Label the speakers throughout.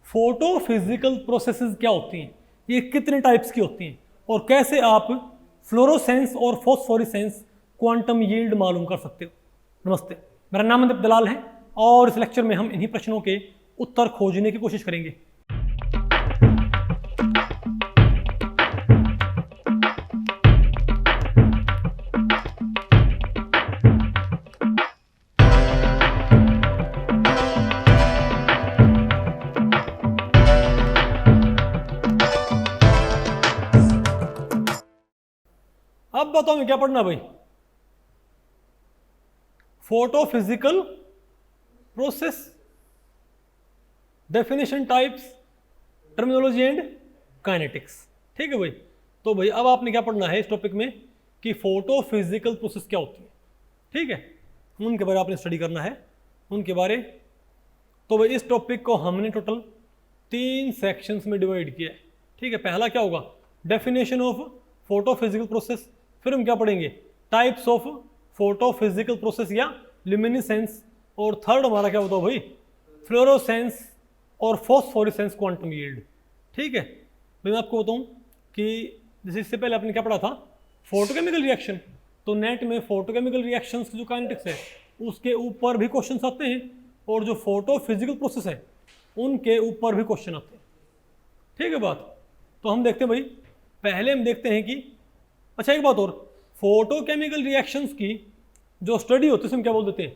Speaker 1: Photophysical processes क्या होती हैं, ये कितने टाइप्स की होती हैं, और कैसे आप फ्लोरोसेंस और फॉस्फोरेसेंस क्वांटम यील्ड मालूम कर सकते हो। नमस्ते, मेरा नाम अमित दलाल है और इस लेक्चर में हम इन्हीं प्रश्नों के उत्तर खोजने की कोशिश करेंगे। अब बताओ मैं क्या पढ़ना भाई, photophysical process, definition, types, terminology and kinetics. ठीक है भाई, तो भाई अब आपने क्या पढ़ना है इस टॉपिक में कि फोटोफिजिकल प्रोसेस क्या होती है। ठीक है, उनके बारे में आपने स्टडी करना है, उनके बारे। तो भाई इस टॉपिक को हमने टोटल 3 सेक्शंस में डिवाइड किया है। ठीक है, पहला क्या होगा, डेफिनेशन ऑफ फोटोफिजिकल प्रोसेस, फिर हम क्या पढ़ेंगे, टाइप्स ऑफ फोटोफिजिकल प्रोसेस या ल्यूमिनेसेंस, और थर्ड हमारा क्या बताओ भाई, फ्लोरोसेंस और फॉस्फोरेसेंस क्वांटम यील्ड। ठीक है भाई, मैं आपको बताऊं कि जैसे इससे पहले आपने क्या पढ़ा था, फोटोकेमिकल रिएक्शन, तो नेट में फोटोकेमिकल रिएक्शंस की जो काइनेटिक्स है उसके ऊपर भी क्वेश्चंस आते हैं, और जो फोटोफिजिकल प्रोसेस है उनके ऊपर भी क्वेश्चन आते हैं। ठीक है बात, तो हम देखते हैं भाई, पहले हम देखते हैं कि अच्छा एक बात और, फोटोकेमिकल रिएक्शंस की जो स्टडी होती है उसे हम क्या बोल देते हैं,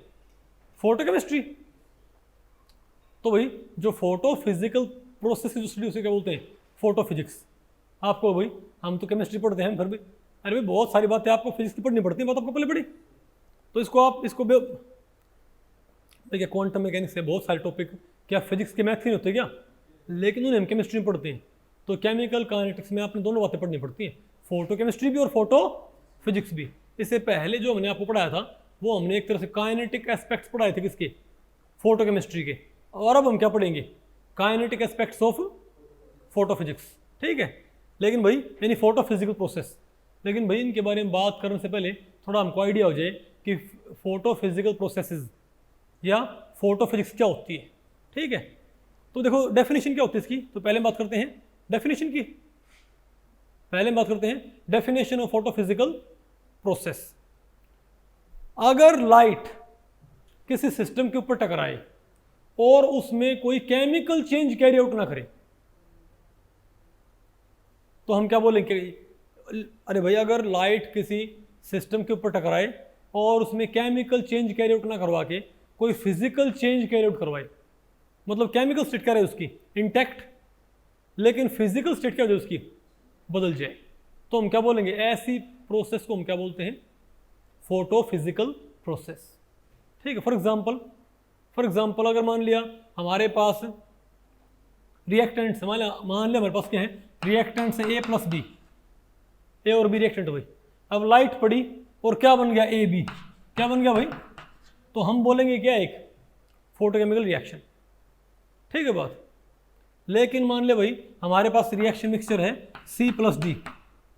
Speaker 1: फोटोकेमिस्ट्री। तो भाई जो फोटोफिजिकल प्रोसेस की जो स्टडी उसे क्या बोलते हैं, फोटोफिजिक्स। आपको भाई हम तो केमिस्ट्री पढ़ते हैं फिर भी, अरे भाई बहुत सारी बातें आपको फिजिक्स की पढ़नी पड़ती है, बात आपको पहले पढ़ी, तो इसको आप इसको देखिए क्वांटम मैकेनिक्स से बहुत सारे टॉपिक क्या फिजिक्स के मैथ नहीं होते क्या, लेकिन उन्हें हम केमिस्ट्री में पढ़ते हैं। तो केमिकल काइनेटिक्स में आपने दोनों बातें पढ़नी पड़ती हैं, फोटो केमिस्ट्री भी और फोटो फिजिक्स भी। इससे पहले जो हमने आपको पढ़ाया था वो हमने एक तरह से काइनेटिक एस्पेक्ट्स पढ़ाए थे किसके, फोटो केमिस्ट्री के, और अब हम क्या पढ़ेंगे, kinetic aspects of photo physics. ठीक है, लेकिन भाई यानी फोटो फिजिकल प्रोसेस, लेकिन भाई इनके बारे में बात करने से पहले थोड़ा हमको आइडिया हो जाए कि फोटो फिजिकल प्रोसेसेस या फोटो फिजिक्स क्या होती है। ठीक है, तो देखो डेफिनेशन क्या होती है इसकी, तो पहले बात करते हैं डेफिनेशन की, पहले बात करते हैं डेफिनेशन ऑफ फोटोफिजिकल प्रोसेस। अगर लाइट किसी सिस्टम के ऊपर टकराए और उसमें कोई केमिकल चेंज कैरी आउट ना करे तो हम क्या बोलेंगे, अरे भाई अगर लाइट किसी सिस्टम के ऊपर टकराए और उसमें केमिकल चेंज कैरी आउट ना करवा के कोई फिजिकल चेंज कैरी आउट करवाए, मतलब केमिकल स्टेट क्या रहे उसकी इंटैक्ट, लेकिन फिजिकल स्टेट क्या हो जाए उसकी बदल जाए, तो हम क्या बोलेंगे, ऐसी प्रोसेस को हम क्या बोलते हैं, फोटोफिजिकल प्रोसेस। ठीक है, फॉर एग्जांपल अगर मान लिया हमारे पास रिएक्टेंट्स, मान लिया हमारे पास क्या है, रिएक्टेंट्स है A + B, ए और बी रिएक्टेंट भाई। अब लाइट पड़ी और क्या बन गया, AB, क्या बन गया भाई, तो हम बोलेंगे क्या, एक फोटोकेमिकल रिएक्शन। ठीक है बात, लेकिन मान ले भाई हमारे पास रिएक्शन मिक्सचर है C + D,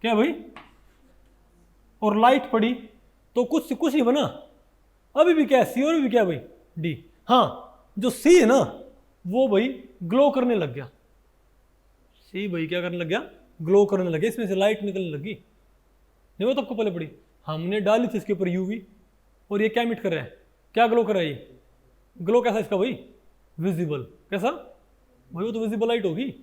Speaker 1: क्या भाई, और लाइट पड़ी तो कुछ ही बना, अभी भी क्या है C और भी क्या है भाई D। हाँ, जो C है ना वो भाई ग्लो करने लग गया, C भाई क्या करने लग गया, ग्लो करने लग गया, इसमें से लाइट निकलने लगी। नहीं वो तो आपको पहले पड़ी, हमने डाली थी इसके ऊपर UV, और ये क्या इमिट कर रहा है, क्या ग्लो कर रहा है ये, ग्लो कैसा इसका भाई, विजिबल, कैसा भाई, वो तो विजिबल लाइट होगी,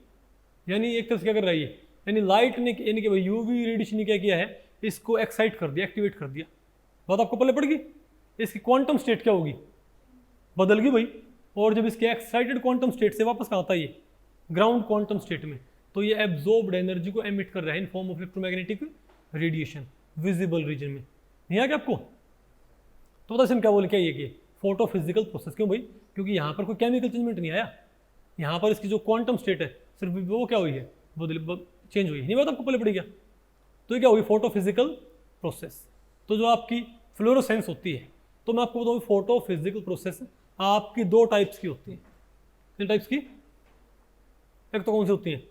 Speaker 1: यानी एक तरह से क्या कर रहा है ये, यानी लाइट ने, यानी कि भाई UV रेडिएशन ने क्या किया है, इसको एक्साइट कर दिया, एक्टिवेट कर दिया। बात आपको पहले पड़ गई, इसकी क्वांटम स्टेट क्या होगी, बदल गई भाई, और जब इसके एक्साइटेड क्वांटम स्टेट से वापस कहाँ आता है ये, ग्राउंड क्वांटम स्टेट में, तो ये एब्जॉर्ब्ड एनर्जी को एमिट कर रहा है इन form of electromagnetic radiation visible region में। नहीं आ गया आपको, तो बता हम क्या बोले, क्या ये कि फोटोफिजिकल प्रोसेस। क्यों भाई, क्योंकि यहाँ पर कोई केमिकल चेंजमेंट नहीं आया, यहाँ पर इसकी जो क्वांटम स्टेट है सिर्फ वो क्या हुई है, चेंज हुई है। नहीं बात आपको पहले पड़ी क्या, तो ये क्या होगी, फोटोफिजिकल प्रोसेस। तो जो आपकी फ्लोरोसेंस होती है, तो मैं आपको बताऊँ फोटोफिजिकल प्रोसेस आपकी 2 टाइप्स की होती है। किन टाइप्स की, एक तो कौन सी होती है,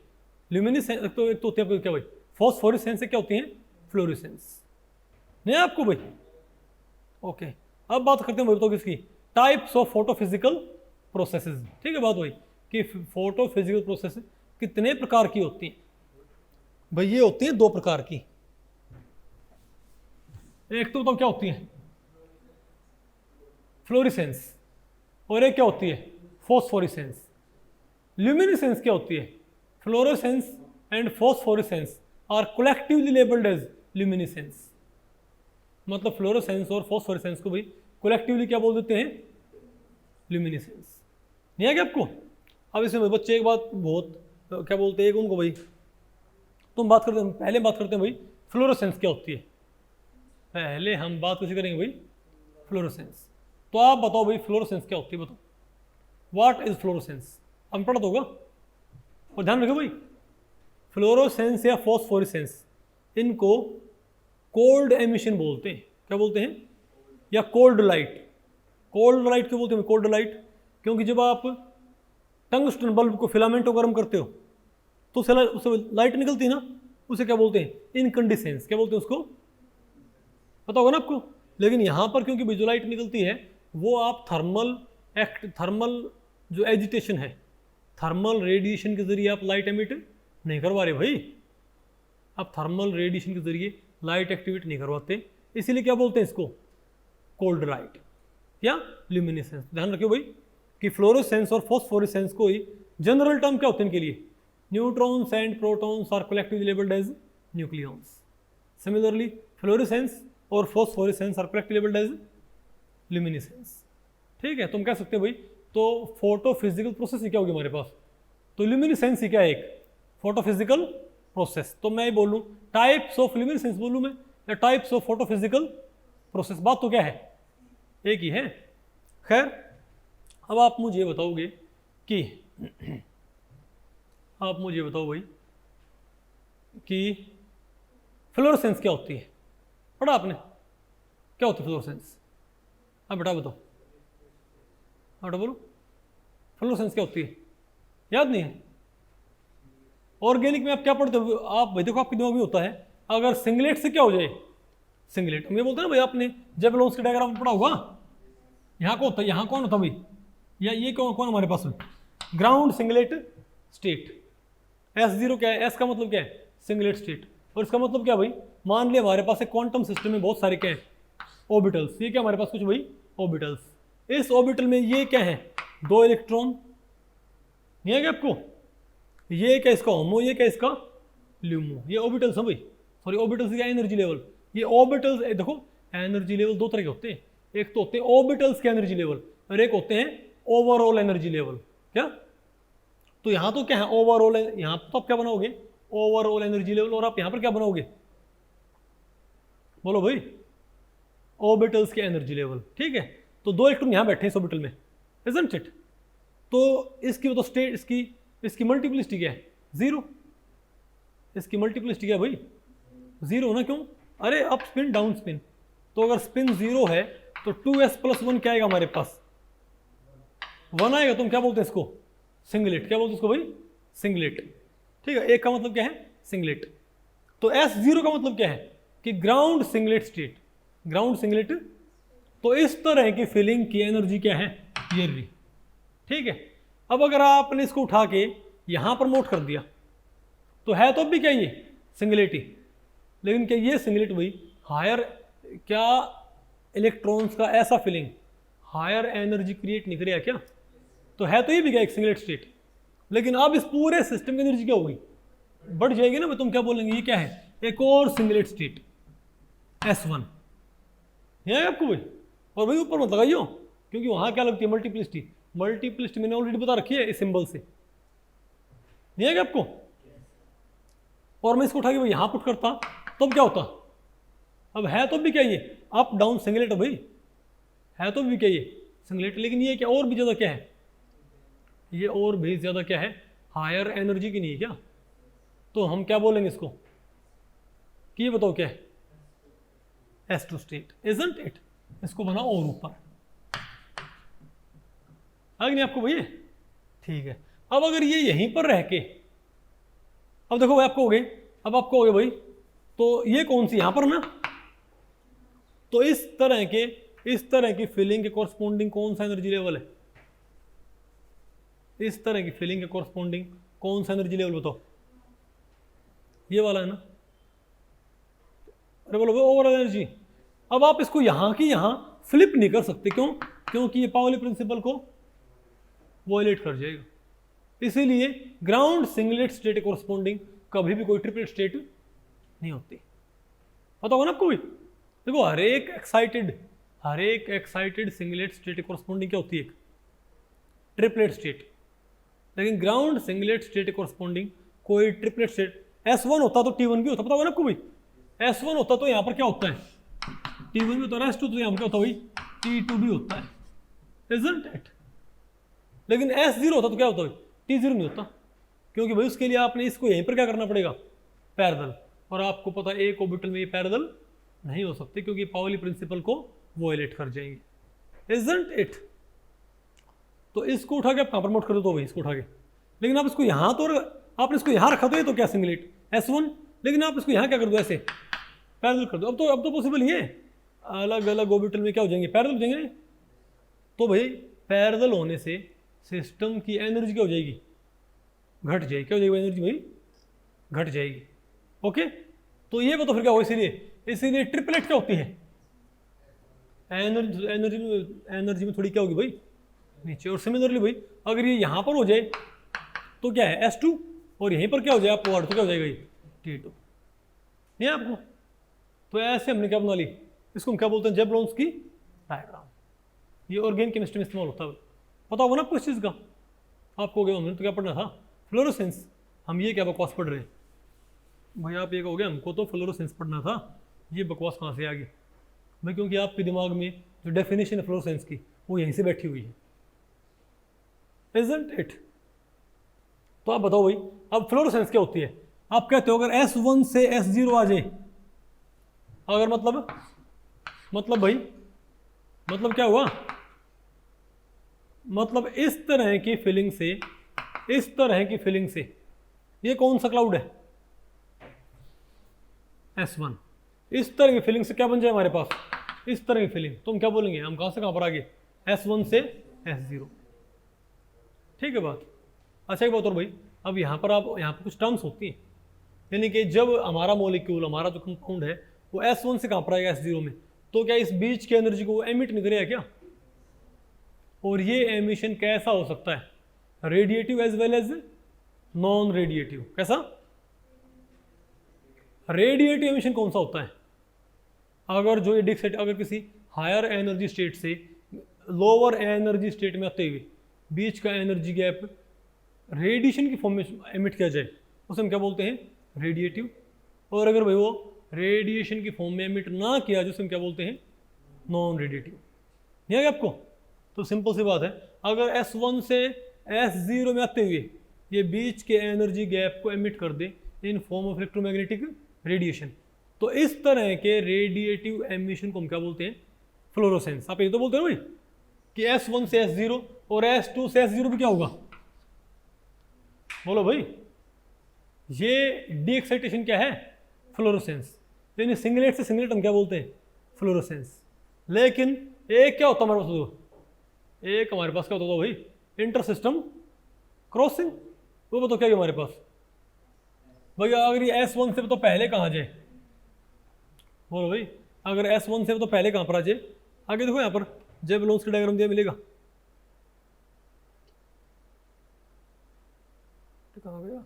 Speaker 1: ल्यूमिनेसेंस, एक तो होती है क्या भाई, फॉस्फोरेसेंस से क्या होती है, फ्लोरोसेंस। नहीं आपको भाई, ओके। अब बात करते हैं भाई, तो किसकी, टाइप्स ऑफ फोटोफिजिकल प्रोसेसेस। ठीक है बात भाई, कि फोटो फिजिकल प्रोसेस कितने प्रकार की होती हैं। भाई ये होती हैं 2 प्रकार की। एक तो बताओ क्या होती है, फ्लोरिसेंस, और एक क्या होती है, फॉस्फोरिसेंस। ल्यूमिनेसेंस क्या होती है, fluorescence and phosphorescence are collectively labelled as luminescence. मतलब फ्लोरोसेंस और फॉस्फोरिसेंस को भाई कलेक्टिवली क्या बोल देते हैं, ल्यूमिनेसेंस। नहीं है क्या आपको? अब इसमें बच्चे एक बात बहुत क्या बोलते हैं उनको, भाई तुम बात करते हैं, पहले बात करते हैं भाई फ्लोरोसेंस क्या होती है। पहले हम बात कैसे करेंगे भाई, फ्लोरोसेंस। तो आप बताओ भाई फ्लोरोसेंस क्या होती है, बताओ व्हाट इज फ्लोरोसेंस। हम पढ़ा तो होगा, और ध्यान रखो भाई फ्लोरोसेंस या फॉस्फोरिसेंस इनको कोल्ड एमिशन बोलते हैं। क्या बोलते हैं, या कोल्ड लाइट। कोल्ड लाइट क्यों बोलते हैं, कोल्ड लाइट क्योंकि जब आप टंगस्टन बल्ब को फिलामेंट को गर्म करते हो तो उससे लाइट निकलती है ना, उसे क्या बोलते हैं, इनकंडिसेंस। क्या बोलते हैं उसको, पता होगा ना आपको। लेकिन यहाँ पर क्योंकि जो लाइट निकलती है वो आप थर्मल जो एजिटेशन है, थर्मल रेडिएशन के जरिए आप लाइट एमिट नहीं करवा रहे भाई, आप थर्मल रेडिएशन के जरिए लाइट एक्टिवेट नहीं करवाते, इसीलिए क्या बोलते हैं इसको, कोल्ड लाइट या ल्यूमिनेसेंस। ध्यान रखियो भाई कि फ्लोरोसेंस और फॉस्फोरेसेंस को ही जनरल टर्म क्या होते हैं इनके लिए, neutrons and protons are collectively labelled as nucleons. Similarly fluorescence और phosphorescence are collectively labelled as luminescence. ठीक है, तुम कह सकते हो भाई तो फोटो फिजिकल प्रोसेस ही क्या होगी हमारे पास, तो ल्यूमिनेसेंस ही क्या है, एक फोटो फिजिकल प्रोसेस। तो मैं बोलूँ टाइप्स ऑफ ल्यूमिनेसेंस बोलूँ मैं, या types of photo physical process, बात तो क्या है, एक ही है। खैर अब आप मुझे बताओगे कि आप मुझे बताओ भाई कि फ्लोरोसेंस क्या होती है, पढ़ा आपने, क्या होती है फ्लोरोसेंस, अब बेटा बताओ, बेटा बोलो फ्लोरोसेंस क्या होती है, याद नहीं है। ऑर्गेनिक में आप क्या पढ़ते हो आप भाई, देखो आपके दिमाग में होता है अगर सिंगलेट से क्या हो जाए, सिंगलेट हम ये बोलते हैं ना भाई, आपने जब लोन्स के डायग्राम पढ़ा होगा, यहाँ को होता है, यहाँ कौन होता भाई, या ये कौन कौन हमारे पास, ग्राउंड सिंगलेट स्टेट। S0 क्या है, S का मतलब क्या है, सिंगलेट स्टेट, और इसका मतलब क्या भाई, मान लिया हमारे पास एक क्वांटम सिस्टम में बहुत सारे क्या है, ऑर्बिटल्स। ये क्या हमारे पास कुछ भाई ऑर्बिटल्स, इस ऑर्बिटल में ये क्या है, 2 इलेक्ट्रॉन, नहीं है क्या आपको, ये क्या इसका होमो, ये क्या इसका ल्यूमो, ये ऑर्बिटल्स है भाई, सॉरी ऑर्बिटल्स क्या एनर्जी लेवल, ये ऑर्बिटल्स देखो एनर्जी लेवल 2 तरह के होते हैं, एक तो होते हैं ऑर्बिटल्स के एनर्जी लेवल और एक होते हैं ओवरऑल एनर्जी लेवल। क्या, तो यहाँ तो क्या है ओवरऑल, यहाँ तो आप क्या बनाओगे ओवरऑल एनर्जी लेवल, और आप यहाँ पर क्या बनाओगे, बोलो भाई ऑर्बिटल्स के एनर्जी लेवल। ठीक है, तो 2 इलेक्ट्रॉन यहाँ बैठे हैं इस ऑर्बिटल में, इजंट इट, तो इसकी तो स्टेट इसकी मल्टीप्लिसिटी क्या है, 0, इसकी मल्टीप्लिसिटी क्या है भाई 0 ना, क्यों, अरे अप स्पिन डाउन स्पिन, तो अगर स्पिन 0 है तो 2s + 1 क्या आएगा हमारे पास, 1 आएगा। तुम क्या बोलते हैं इसको, सिंगलेट। क्या बोलते हैं इसको भाई, सिंगलेट। ठीक है, एक का मतलब क्या है, सिंगलेट। तो S0 का मतलब क्या है कि ground singlet state, ground singlet. तो इस तरह की फीलिंग की एनर्जी क्या है, ये रही। ठीक है, अब अगर आपने इसको उठा के यहां पर नोट कर दिया तो है तो भी क्या ये सिंगलेट ही, लेकिन क्या ये सिंगलेट भाई हायर, क्या इलेक्ट्रॉन्स का ऐसा फीलिंग हायर एनर्जी क्रिएट नहीं करेगा क्या, तो है तो ये भी क्या एक सिंगलेट स्टेट, लेकिन अब इस पूरे सिस्टम की एनर्जी क्या होगी, बढ़ जाएगी ना। तुम क्या बोलेंगे, ये क्या है, एक और सिंगलेट स्टेट S1, है आपको भाई, और भाई ऊपर मत लगाइयो क्योंकि वहां क्या लगती है मल्टीप्लिसिटी, मल्टीप्लिसिटी मैंने ऑलरेडी बता रखी है इस सिंबल से, नहीं है क्या आपको। और मैं इसको उठा के भाई यहां पुट करता तो क्या होता, अब है तो भी क्या ये अप डाउन सिंगलेट, भाई है तो भी क्या ये सिंगलेट, लेकिन ये क्या और भी ज्यादा क्या है, ये और भी ज्यादा क्या है हायर एनर्जी की नहीं है क्या, तो हम क्या बोलेंगे इसको कि ये बताओ क्या है S2 स्टेट, इजंट इट। इसको बनाओ और ऊपर, आगे नहीं आपको भैया, ठीक है। अब अगर ये यहीं पर रह के, अब देखो भाई आपको हो गए, अब आपको हो गए भाई, तो ये कौन सी यहां पर ना, तो इस तरह की फीलिंग के कॉरस्पॉन्डिंग कौन सा एनर्जी लेवल है, इस तरह की फिलिंग के कॉरस्पॉन्डिंग कौन सा एनर्जी लेवल बताओ? ये वाला है ना। अरे बोलो ओवरऑल एनर्जी। अब आप इसको यहाँ की यहाँ फ्लिप नहीं कर सकते, क्यों? क्योंकि ये पाउली प्रिंसिपल को वॉयलेट कर जाएगा। इसीलिए ग्राउंड सिंगलेट स्टेट के कॉरस्पॉन्डिंग कभी भी कोई ट्रिपलेट स्टेट नहीं होती। पता होगा ना आपको भी? देखो हर एक एक्साइटेड सिंगलेट स्टेट के कॉरस्पॉन्डिंग क्या होती है? Triplet state. लेकिन ग्राउंड सिंगलेट स्टेट के कॉरस्पॉन्डिंग कोई ट्रिपलेट स्टेट S1 होता तो T1 भी होता। पता होगा ना आपको भाई? S1 होता तो यहाँ पर क्या होता है? T1 भी होता है। S2 तो यहाँ पर क्या होता है भाई? T2 भी होता है, isn't it? लेकिन S0 होता तो क्या होता है? T0 नहीं होता, क्योंकि भाई उसके लिए आपने इसको यहीं पर क्या करना पड़ेगा? पैरेलल। और आपको पता है एक ऑर्बिटल में ये पैरेलल नहीं हो सकते, क्योंकि पाउली प्रिंसिपल को वॉयलेट कर जाएंगे, isn't it? तो इसको उठा के आप कहाँ पर मोट कर दो भाई? इसको उठा के। लेकिन आप इसको यहाँ तो आपने इसको यहाँ रखा, तो ये तो क्या सिंगलेट S1, लेकिन आप इसको यहाँ क्या कर दो? ऐसे पैरेलल कर दो। अब तो पॉसिबल ही है, अलग अलग ऑर्बिटल में क्या हो जाएंगे? पैरेलल हो जाएंगे। तो भाई पैरेलल होने से सिस्टम की एनर्जी क्या हो जाएगी? घट जाएगी। क्या हो जाएगी एनर्जी भाई? घट जाएगी। ओके, तो ये बताओ फिर क्या होगा? इसीलिए ट्रिपलेट क्या होती है? एनर्जी में थोड़ी क्या होगी भाई? नीचे। और सिमिलरली भाई अगर ये यहाँ पर हो जाए तो क्या है? S2, और यहीं पर क्या हो जाए आपको? तो क्या हो जाएगा? T2। नहीं है आपको? तो ऐसे हमने क्या बना ली, इसको हम क्या बोलते हैं? जेबलोन्स की डायग्राम। ये ऑर्गेनिक केमिस्ट्री में इस्तेमाल होता है। पता होगा ना आपको इस चीज़ का? आपको गया हमने तो क्या पढ़ना था? फ्लोरोसेंस। हम ये क्या बकवास पढ़ रहे हैं भाई? आप ये कहोगे हमको तो फ्लोरोसेंस पढ़ना था, ये बकवास कहाँ से आ गई भाई? क्योंकि आपके दिमाग में जो डेफिनेशन है फ्लोरोसेंस की वो यहीं से बैठी हुई है, isn't it? तो आप बताओ भाई अब फ्लोरोसेंस क्या होती है? आप कहते हो अगर S1 से S0 आ जाए, अगर मतलब भाई मतलब क्या हुआ? मतलब इस तरह की फिलिंग से ये कौन सा क्लाउड है? S1। इस तरह की फिलिंग से क्या बन जाए हमारे पास? इस तरह की फिलिंग। तो हम क्या बोलेंगे? हम कहां से कहां पर आ गए? S1 से S0। ठीक है बात? अच्छा एक बात और भाई, अब यहाँ पर कुछ टर्म्स होती हैं, यानी कि जब हमारा मॉलिक्यूल, हमारा जो कंपाउंड है वो S1 से कहाँ पर आएगा? S0 में। तो क्या इस बीच की एनर्जी को एमिट नहीं करेगा क्या? और ये एमिशन कैसा हो सकता है? Radiative as well as non radiative. कैसा? रेडिएटिव एमिशन कौन सा होता है? अगर जो ये डिक्सेट अगर किसी हायर एनर्जी स्टेट से लोअर एनर्जी स्टेट में आते हुए बीच का एनर्जी गैप रेडिएशन की फॉर्म में एमिट किया जाए, उसे हम क्या बोलते हैं? रेडिएटिव। और अगर भाई वो रेडिएशन की फॉर्म में एमिट ना किया जिसे हम क्या बोलते हैं? Non radiative. नहीं आ गया आपको? तो सिंपल सी बात है, अगर S1 से S0 में आते हुए ये बीच के एनर्जी गैप को एमिट कर दे in form of electromagnetic radiation, तो इस तरह के रेडिएटिव एमिशन को हम क्या बोलते हैं? फ्लोरोसेंस। आप ये तो बोलते हो भाई कि S1 से S0 और S2 से S0 भी क्या होगा? बोलो भाई, ये डी एक्साइटेशन क्या है? फ्लोरोसेंस। यानी सिंगलेट से सिंगलेट हम क्या बोलते हैं? फ्लोरोसेंस। लेकिन एक क्या होता हमारे पास? एक हमारे पास क्या होता था भाई? Inter system crossing. वो बताओ क्या है हमारे पास भाई? अगर ये S1 से तो पहले कहाँ जाए? बोलो भाई, अगर S1 से तो पहले कहाँ पर आ जाए? आगे देखो यहाँ पर जेबलोन्स की डायग्राम दिया मिलेगा। कहाँ गया?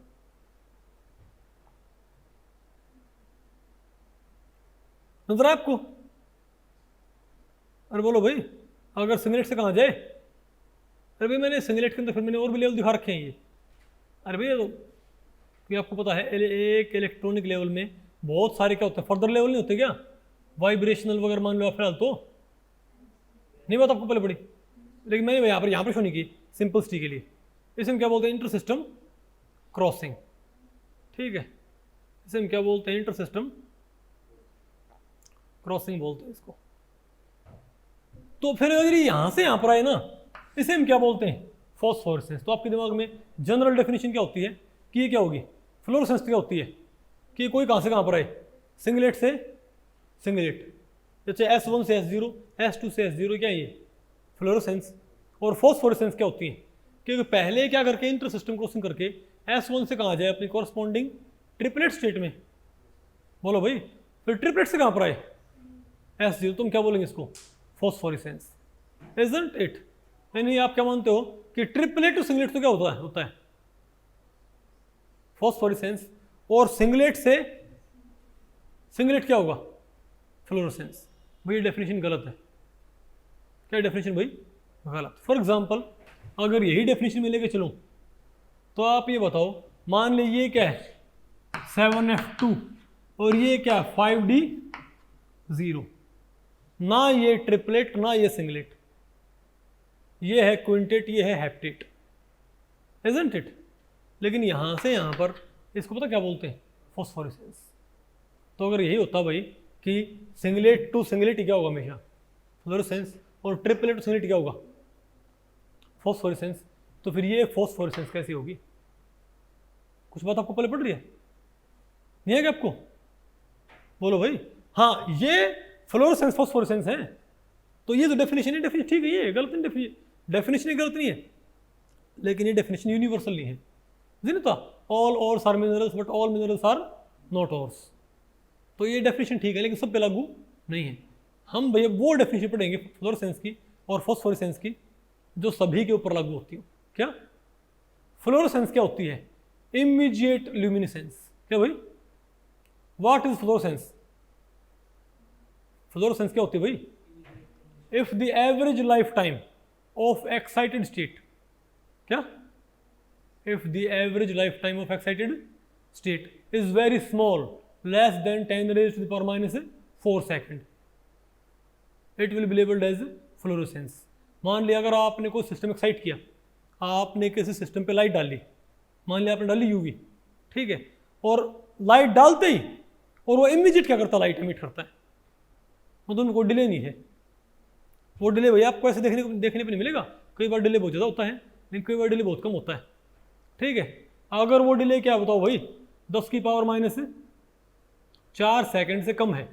Speaker 1: नजर आपको? अरे बोलो भाई, अगर सिंगलेट से कहाँ जाए? अरे भाई मैंने सिंगलेट के अंदर फिर मैंने और भी लेवल दिखा रखे हैं ये। अरे भैया तो आपको पता है एक इलेक्ट्रॉनिक लेवल में बहुत सारे क्या होते हैं? फर्दर लेवल नहीं होते क्या? वाइब्रेशनल वगैरह मान लो फिलहाल तो नहीं बात आपको पहले पड़ी, लेकिन मैंने यहाँ पर शो नहीं की सिंपलिसिटी के लिए। इसे हम क्या बोलते हैं? Inter system crossing. ठीक है, इसे हम क्या बोलते हैं? इंटर सिस्टम क्रॉसिंग बोलते हैं इसको। तो फिर अगर यहाँ से यहाँ पर आए ना, इसे हम क्या बोलते हैं? फॉस्फोरेसेंस। तो आपके दिमाग में जनरल डेफिनेशन क्या होती है कि ये क्या होगी? फ्लोरोसेंस क्या होती है कि कोई कहाँ से कहाँ पर आए? सिंगलेट से सिंगलेट। जैसे S1 से S0, S2 से S0 क्या है ये? फ्लोरोसेंस। और फॉस्फोरेसेंस क्या होती है? कि पहले क्या करके इंटर सिस्टम क्रॉसिंग करके S1 से कहाँ जाए अपनी कॉरस्पॉन्डिंग ट्रिपलेट स्टेट में। बोलो भाई, फिर ट्रिपलेट से कहाँ पर आए S0, तुम क्या बोलेंगे इसको? Phosphorescence, isn't it? यानी आप क्या मानते हो कि ट्रिपलेट टू सिंगलेट तो क्या होता है फॉस्फोरेसेंस, और सिंगलेट से सिंगलेट क्या होगा? फ्लोरोसेंस। भाई डेफिनेशन गलत है। क्या डेफिनेशन भाई? गलत। फॉर एग्जांपल अगर यही डेफिनेशन में लेके चलूं तो आप ये बताओ, मान लीजिए ये क्या है 7F2 और ये क्या 5D0, ना ये ट्रिपलेट ना ये सिंगलेट, ये है क्विंटेट, ये है हेप्टेट, इजंट इट? लेकिन यहां से यहां पर इसको पता क्या बोलते हैं? फॉस्फोरेसेंस। तो अगर यही होता भाई कि सिंगलेट टू सिंगलेट क्या होगा हमेशा? फ्लोरोसेंस, और ट्रिपलेट टू सिंगलेट क्या होगा? फॉस्फोरेसेंस। तो फिर ये फॉस्फोरेसेंस कैसी होगी? कुछ बात आपको पहले पड़ रही है? नहीं है क्या आपको? बोलो भाई। हाँ, ये फ्लोरोसेंस फॉस्फोरेसेंस है। तो ये तो डेफिनेशन है, डेफिनेशन ठीक है, ये गलत नहीं, डेफिनेशन गलत नहीं है, लेकिन ये डेफिनेशन यूनिवर्सल नहीं है। जिनता all ores are minerals but all minerals are not ores. तो ये डेफिनेशन ठीक है, लेकिन सब पे लागू नहीं है। हम भैया वो डेफिनेशन पढ़ेंगे फ्लोरोसेंस की और फॉस्फोरेसेंस की जो सभी के ऊपर लागू होती हो। क्या फ्लोरोसेंस क्या होती है? Immediate luminescence. क्या भाई? What is fluorescence? फ्लोरोसेंस क्या होती है भाई? If the average life time of excited state, क्या? If the average life time of excited state is very small, less than 10 raised to the power minus 4 second, it will be labelled as fluorescence. मान लिया अगर आपने कोई system excite किया, आपने किसी system पे लाइट डाली, मान लिया आपने डाली यूवी, ठीक है, और लाइट डालते ही और वो इमीडिएट क्या करता है? लाइट एमिट करता है, मतलब कोई डिले नहीं है। वो डिले भैया आपको ऐसे देखने पे नहीं मिलेगा। कई बार डिले बहुत ज़्यादा होता है, लेकिन कई बार डिले बहुत कम होता है, ठीक है। अगर वो डिले क्या बताओ भाई 10 की पावर माइनस 4 सेकेंड से कम है,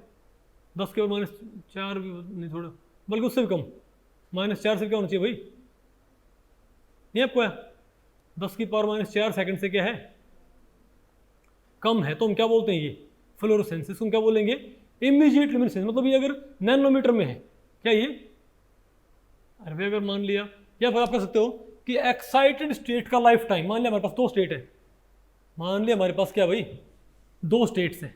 Speaker 1: 10 की पावर माइनस 4 भी नहीं, थोड़ा बल्कि उससे भी कम, -4 से क्या होना चाहिए भाई? नहीं आपको है 10 की पावर -4 सेकेंड से क्या है? कम है। तो हम क्या बोलते हैं? ये फ्लोरोसेंस। इसको क्या बोलेंगे? Immediate luminescence. मतलब ये अगर नैनोमीटर में है, क्या ये? अरे भाई अगर मान लिया, या फिर आप कह सकते हो कि एक्साइटेड स्टेट का लाइफ टाइम, मान लिया हमारे पास 2 स्टेट है, मान लिया हमारे पास क्या भाई 2 स्टेट्स हैं,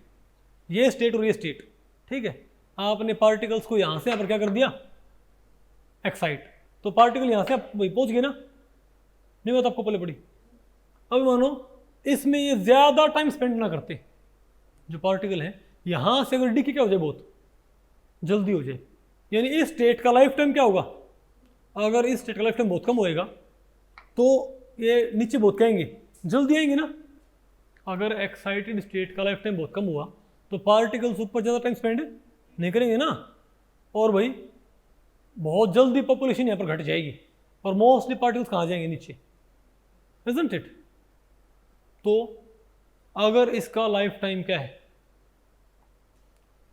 Speaker 1: ये स्टेट और ये स्टेट, ठीक है। आपने पार्टिकल्स को यहाँ से यहाँ पर क्या कर दिया? एक्साइट। तो पार्टिकल यहाँ से आप वही पहुँच गए ना? नहीं बात आपको पहले पड़ी। अब मानो इसमें ये ज़्यादा टाइम स्पेंड ना करते, जो पार्टिकल हैं यहाँ से अगर डीके क्या हो जाए, बहुत जल्दी हो जाए, यानी इस स्टेट का लाइफ टाइम क्या होगा? अगर इस स्टेट का लाइफ टाइम बहुत कम होएगा तो ये नीचे बहुत कहेंगे जल्दी आएंगे ना। अगर एक्साइटेड स्टेट का लाइफ टाइम बहुत कम हुआ तो पार्टिकल्स ऊपर ज़्यादा टाइम स्पेंड नहीं करेंगे ना, और भाई बहुत जल्दी पॉपुलेशन यहाँ पर घट जाएगी और मोस्टली पार्टिकल्स कहाँ जाएंगे? नीचे, इजंट इट? तो अगर इसका लाइफ टाइम क्या है?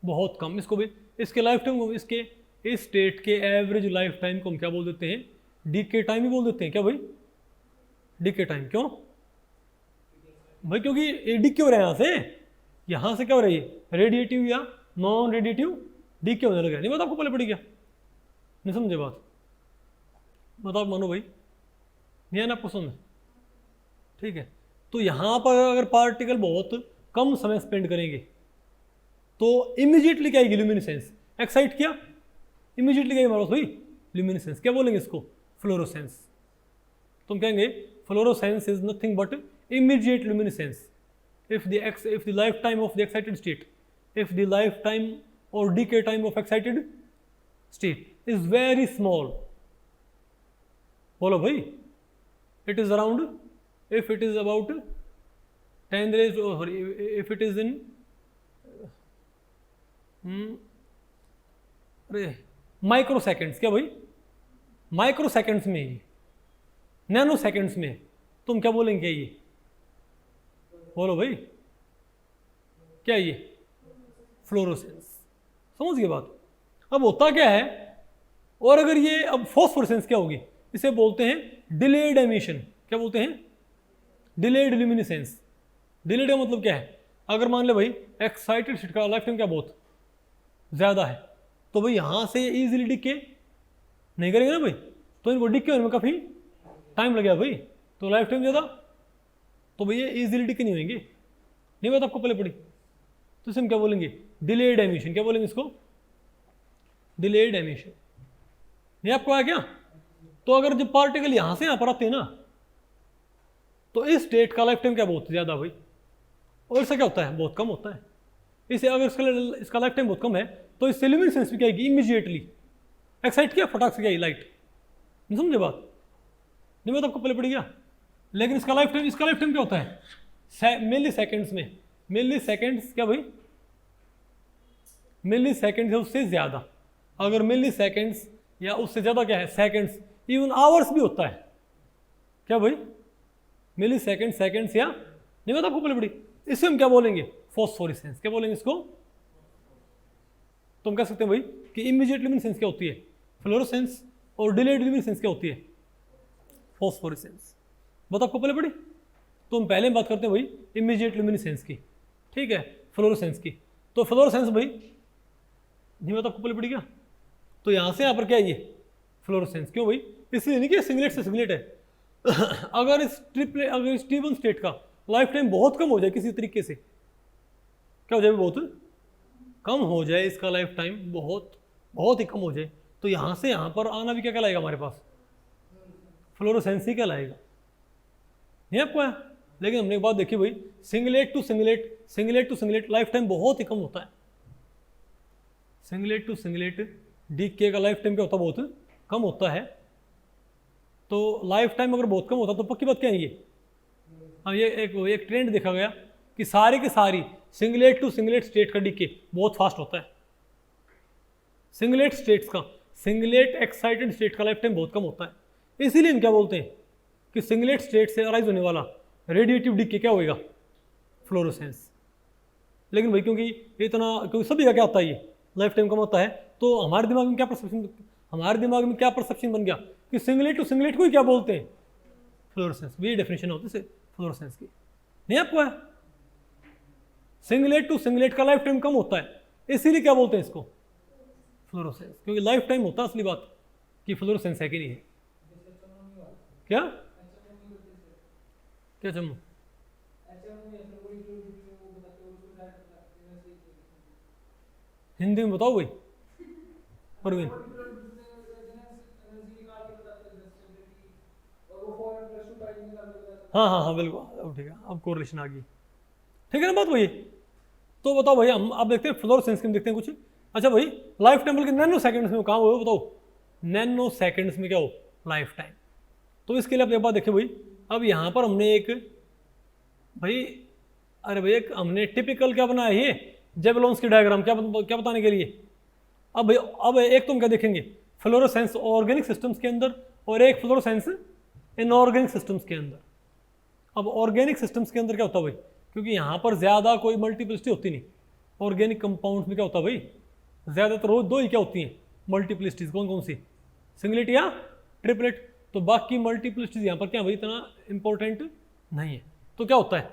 Speaker 1: बहुत कम, इसको भी इसके लाइफ टाइम, इसके इस स्टेट के एवरेज लाइफ टाइम को हम क्या बोल देते हैं? डीके टाइम ही बोल देते हैं। क्या भाई? Decay time. क्यों भाई? क्योंकि ये डीके हो रहा है, यहाँ से क्या हो रही है? रेडिएटिव या नॉन रेडिएटिव डीके होने लगा। नहीं बात आपको पहले पड़ी क्या? नहीं समझे बात? बताओ मानो भाई, नहीं है ना आपको समझ? ठीक है। तो यहाँ पर अगर पार्टिकल बहुत कम समय स्पेंड करेंगे तो इमीडिएटली क्या आएगी? ल्यूमिनेसेंस। एक्साइट किया, इमीडिएटली क्या हमारे पास भाई? ल्यूमिनेसेंस। क्या बोलेंगे इसको? फ्लोरोसेंस। तुम कहेंगे fluorescence is nothing but immediate luminescence if the lifetime of the excited state, if the lifetime or decay time of excited state is very small, बोलो भाई, it is around, if it is about 10 raised, oh sorry, if it is in अरे micro seconds. क्या भाई? Micro seconds में, ये nano seconds में, तुम क्या बोलेंगे? ये बोलो भाई, क्या ये? फ्लोरोसेंस। समझ गए बात? अब होता क्या है, और अगर ये अब फॉस्फोरेसेंस क्या होगी? इसे बोलते हैं डिलेड एमिशन, क्या बोलते हैं, डिलेड ल्यूमिनेसेंस। डिलेड का मतलब क्या है, अगर मान ले भाई एक्साइटेड स्टेट का लाइफ टाइम क्या बहुत ज़्यादा है, तो भाई यहाँ से इजीली डिके नहीं करेंगे ना भाई, तो इनको डिके होने में काफ़ी टाइम लगेगा भाई, तो लाइफ टाइम ज़्यादा, तो भैया इजीली डिके नहीं होंगे। नहीं बात आपको पहले पड़ी, तो इसे हम क्या बोलेंगे, डिलेड एमिशन। क्या बोलेंगे इसको, डिलेड एमिशन। नहीं आपको आया क्या, तो अगर जब पार्टिकल यहां से यहां पर आते हैं ना, तो इस स्टेट का लाइफ टाइम क्या बहुत ज्यादा भाई, और इसका क्या होता है, बहुत कम होता है। इसे अगर इसका लाइफ टाइम बहुत कम है, तो इससे ल्यूमिनेसेंस भी क्या आएगी, इमीडिएटली एक्साइट किया फटाक से क्या लाइट, नहीं समझे बात, नहीं बात आपको पहले पड़ी क्या। लेकिन इसका लाइफ टाइम क्या होता है, मिली सेकेंड्स में, मिली सेकेंड्स क्या भाई, मिली सेकेंड्स है उससे ज्यादा, अगर मिली सेकेंड्स या उससे ज्यादा क्या है सेकेंड्स, इवन आवर्स भी होता है क्या भाई, मिली सेकेंड सेकेंड्स या नहीं बात आपको पहले पड़ी। इसे हम क्या बोलेंगे, फॉस्फोरेसेंस। क्या बोलेंगे इसको, तो हम कह सकते हैं भाई कि इमीडिएट ल्यूमिनेसेंस क्या होती है, फ्लोरोसेंस, और डिलेड ल्यूमिनेसेंस क्या होती है, फॉस्फोरेसेंस। बात आपको पहले पड़ी, तो हम पहले बात करते हैं भाई इमीडिएट ल्यूमिनेसेंस की, ठीक है, फ्लोरोसेंस की। तो फ्लोरोसेंस भाई नहीं बात आपको पहले पड़ी क्या, तो यहां से यहां पर क्या है ये फ्लोरोसेंस, क्यों भाई, इसलिए नहीं कि सिंगलेट से सिंगलेट है अगर इस स्टीवन स्टेट का लाइफ टाइम बहुत कम हो जाए किसी तरीके से, क्या हो जाए, बहुत कम हो जाए इसका लाइफ टाइम, बहुत ही कम हो जाए, तो यहाँ से यहाँ पर आना भी क्या कहलाएगा हमारे पास, फ्लोरोसेंस ही कहलाएगा। नहीं आपको है, लेकिन हमने एक बात देखी भाई, singlet to singlet life time बहुत ही कम होता है, सिंगलेट टू सिंगलेट डीके का लाइफ टाइम क्या होता है, बहुत कम होता है। तो लाइफ टाइम अगर बहुत कम होता तो पक्की बात क्या है ये, हाँ ये एक ट्रेंड देखा गया कि सारी की सारी सिंगलेट टू सिंगलेट स्टेट का डीके बहुत फास्ट होता है, सिंगलेट स्टेट्स का, सिंगलेट एक्साइटेड स्टेट का लाइफ टाइम बहुत कम होता है। इसीलिए हम क्या बोलते हैं कि सिंगलेट स्टेट से अराइज होने वाला रेडिएटिव डीके क्या होएगा, फ्लोरोसेंस। लेकिन भाई क्योंकि क्योंकि सभी का क्या होता है ये लाइफ टाइम कम होता है, तो हमारे दिमाग में क्या परसेप्शन बन गया कि सिंगलेट टू सिंगलेट को ही क्या बोलते हैं, फ्लोरोसेंस। ये डेफिनेशन होती है फ्लोरोसेंस की, नहीं आपको है, सिंगलेट टू सिंगलेट का लाइफ टाइम कम होता है, इसीलिए क्या बोलते हैं इसको, फ्लोरोसेंस। क्योंकि लाइफ टाइम होता है असली बात कि फ्लोरोसेंस है कि नहीं है। क्या क्या चम्मू, हिंदी में बताओ भाई परवीन। हाँ बिल्कुल, अब ठीक है, अब कोरिलेशन आ गई, ठीक है ना बात वही। तो बताओ भाई, हम अब देखते हैं फ्लोरोसेंस की, देखते हैं कुछ। अच्छा भाई, लाइफ टाइम बल्कि नैनो सेकंड्स में कहाँ हो, बताओ, नैनो सेकंड्स में क्या हो लाइफ टाइम। तो इसके लिए आप एक बात देखिए भाई, अब यहाँ पर हमने एक भाई, अरे भाई एक हमने टिपिकल क्या बनाया ये जेबेलोन्स की डायग्राम, क्या बताने के लिए। अब भाई अब एक तुम क्या देखेंगे, फ्लोरोसेंस ऑर्गेनिक सिस्टम्स के अंदर, और एक फ्लोरोसेंस इनऑर्गेनिक सिस्टम्स के अंदर। अब ऑर्गेनिक सिस्टम्स के अंदर क्या होता है भाई, क्योंकि यहाँ पर ज़्यादा कोई मल्टीप्लिसिटी होती नहीं, ऑर्गेनिक कंपाउंड्स में क्या होता है भाई, ज़्यादातर रोज दो ही क्या होती हैं मल्टीप्लिसिटीज, कौन कौन सी, सिंगलेट या ट्रिपलेट। तो बाकी मल्टीप्लिसिटीज यहाँ पर क्या भाई इतना इंपॉर्टेंट नहीं है। तो क्या होता है,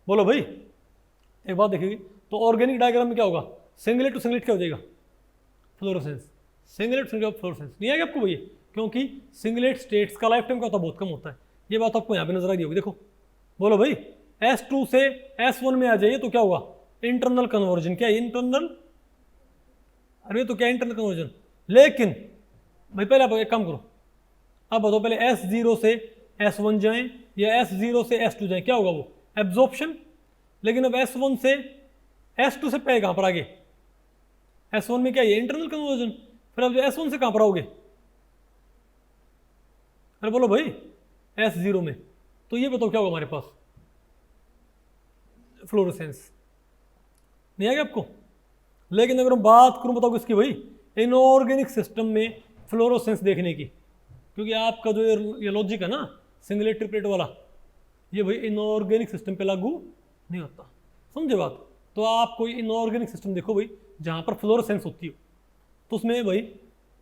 Speaker 1: बोलो भाई, एक बात देखिए, तो ऑर्गेनिक डायग्राम में क्या होगा, सिंगलेट टू सिंगलेट क्या हो जाएगा, फ्लोरोसेंस, सिंगलेट सिंगलेट फ्लोरोसेंस। नहीं आएगा आपको भैया, क्योंकि सिंगलेट स्टेट्स का लाइफ टाइम क्या होता है, बहुत कम होता है। ये बात आपको यहाँ पे नजर आ रही होगी, देखो, बोलो भाई, S2 से S1 में आ जाइए तो क्या होगा, इंटरनल कन्वर्जन। क्या है इंटरनल, अरे तो क्या इंटरनल कन्वर्जन। लेकिन भाई पहले आप एक काम करो, अब बताओ पहले S0 से S1 जाएं या S0 से S2 जाएं, क्या होगा वो, एब्जॉर्प्शन। लेकिन अब S1 से S2 से पहले कहाँ पर आगे, S1 में क्या है इंटरनल कन्वर्जन, फिर अब S1 से कहाँ पर आओगे, अरे बोलो भाई S0 में। तो ये बताओ क्या होगा हमारे पास, फ्लोरोसेंस। नहीं आएगा आपको। लेकिन अगर हम बात करूं बताओ किसकी भाई, इनऑर्गेनिक सिस्टम में फ्लोरोसेंस देखने की, क्योंकि आपका जो ये लॉजिक है ना सिंगलेट ट्रिपलेट वाला, ये भाई इनऑर्गेनिक सिस्टम पे लागू नहीं होता, समझे बात। तो आप कोई इनऑर्गेनिक सिस्टम देखो भाई जहाँ पर फ्लोरोसेंस होती हो, तो उसमें भाई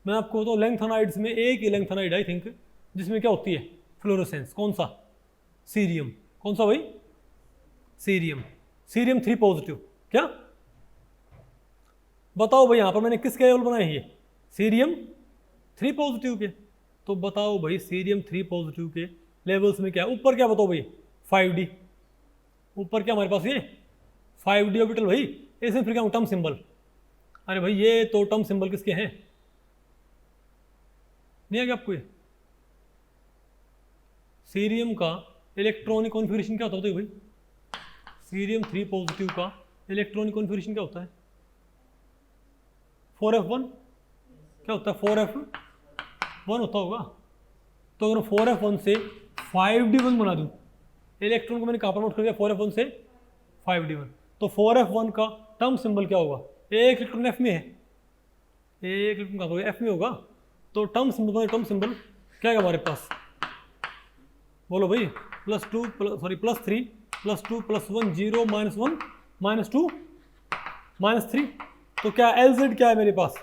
Speaker 1: मैं आपको बताऊँ, लैंथेनाइड्स में एक ही लैंथेनाइड आई थिंक जिसमें क्या होती है फ्लोरोसेंस। कौन सा? सीरियम। कौन सा भाई? सीरियम। Cerium 3 positive. क्या बताओ भाई, यहां पर मैंने किसके लेवल बनाए हैं? ये सीरियम 3 पॉजिटिव के। तो बताओ भाई सीरियम 3 पॉजिटिव के लेवल्स में क्या है? ऊपर क्या बताओ भाई? 5D। ऊपर क्या हमारे पास? ये 5D ऑर्बिटल भाई। इसमें फिर क्या टर्म सिंबल? अरे भाई ये तो टर्म सिंबल किसके हैं? नहीं आ गया आपको? ये सीरियम का इलेक्ट्रॉनिक कॉन्फ़िगरेशन क्या होता है भाई? सीरियम 3 पॉजिटिव का इलेक्ट्रॉनिक कॉन्फ़िगरेशन क्या होता है? 4f1। क्या होता है? 4f1 होता होगा। तो अगर 4f1 से 5d1 बना दूं, इलेक्ट्रॉन को मैंने कहां पर नोट कर दिया? 4f1 से 5d1। तो 4f1 का टर्म सिंबल क्या होगा? एक इलेक्ट्रॉन f में है, एक इलेक्ट्रॉन कहां पर? f में होगा। तो टर्म सिंबल क्या है हमारे पास? बोलो भाई। +2 +3 +2 +1 0 -1 -2 -3। तो क्या LZ क्या है मेरे पास?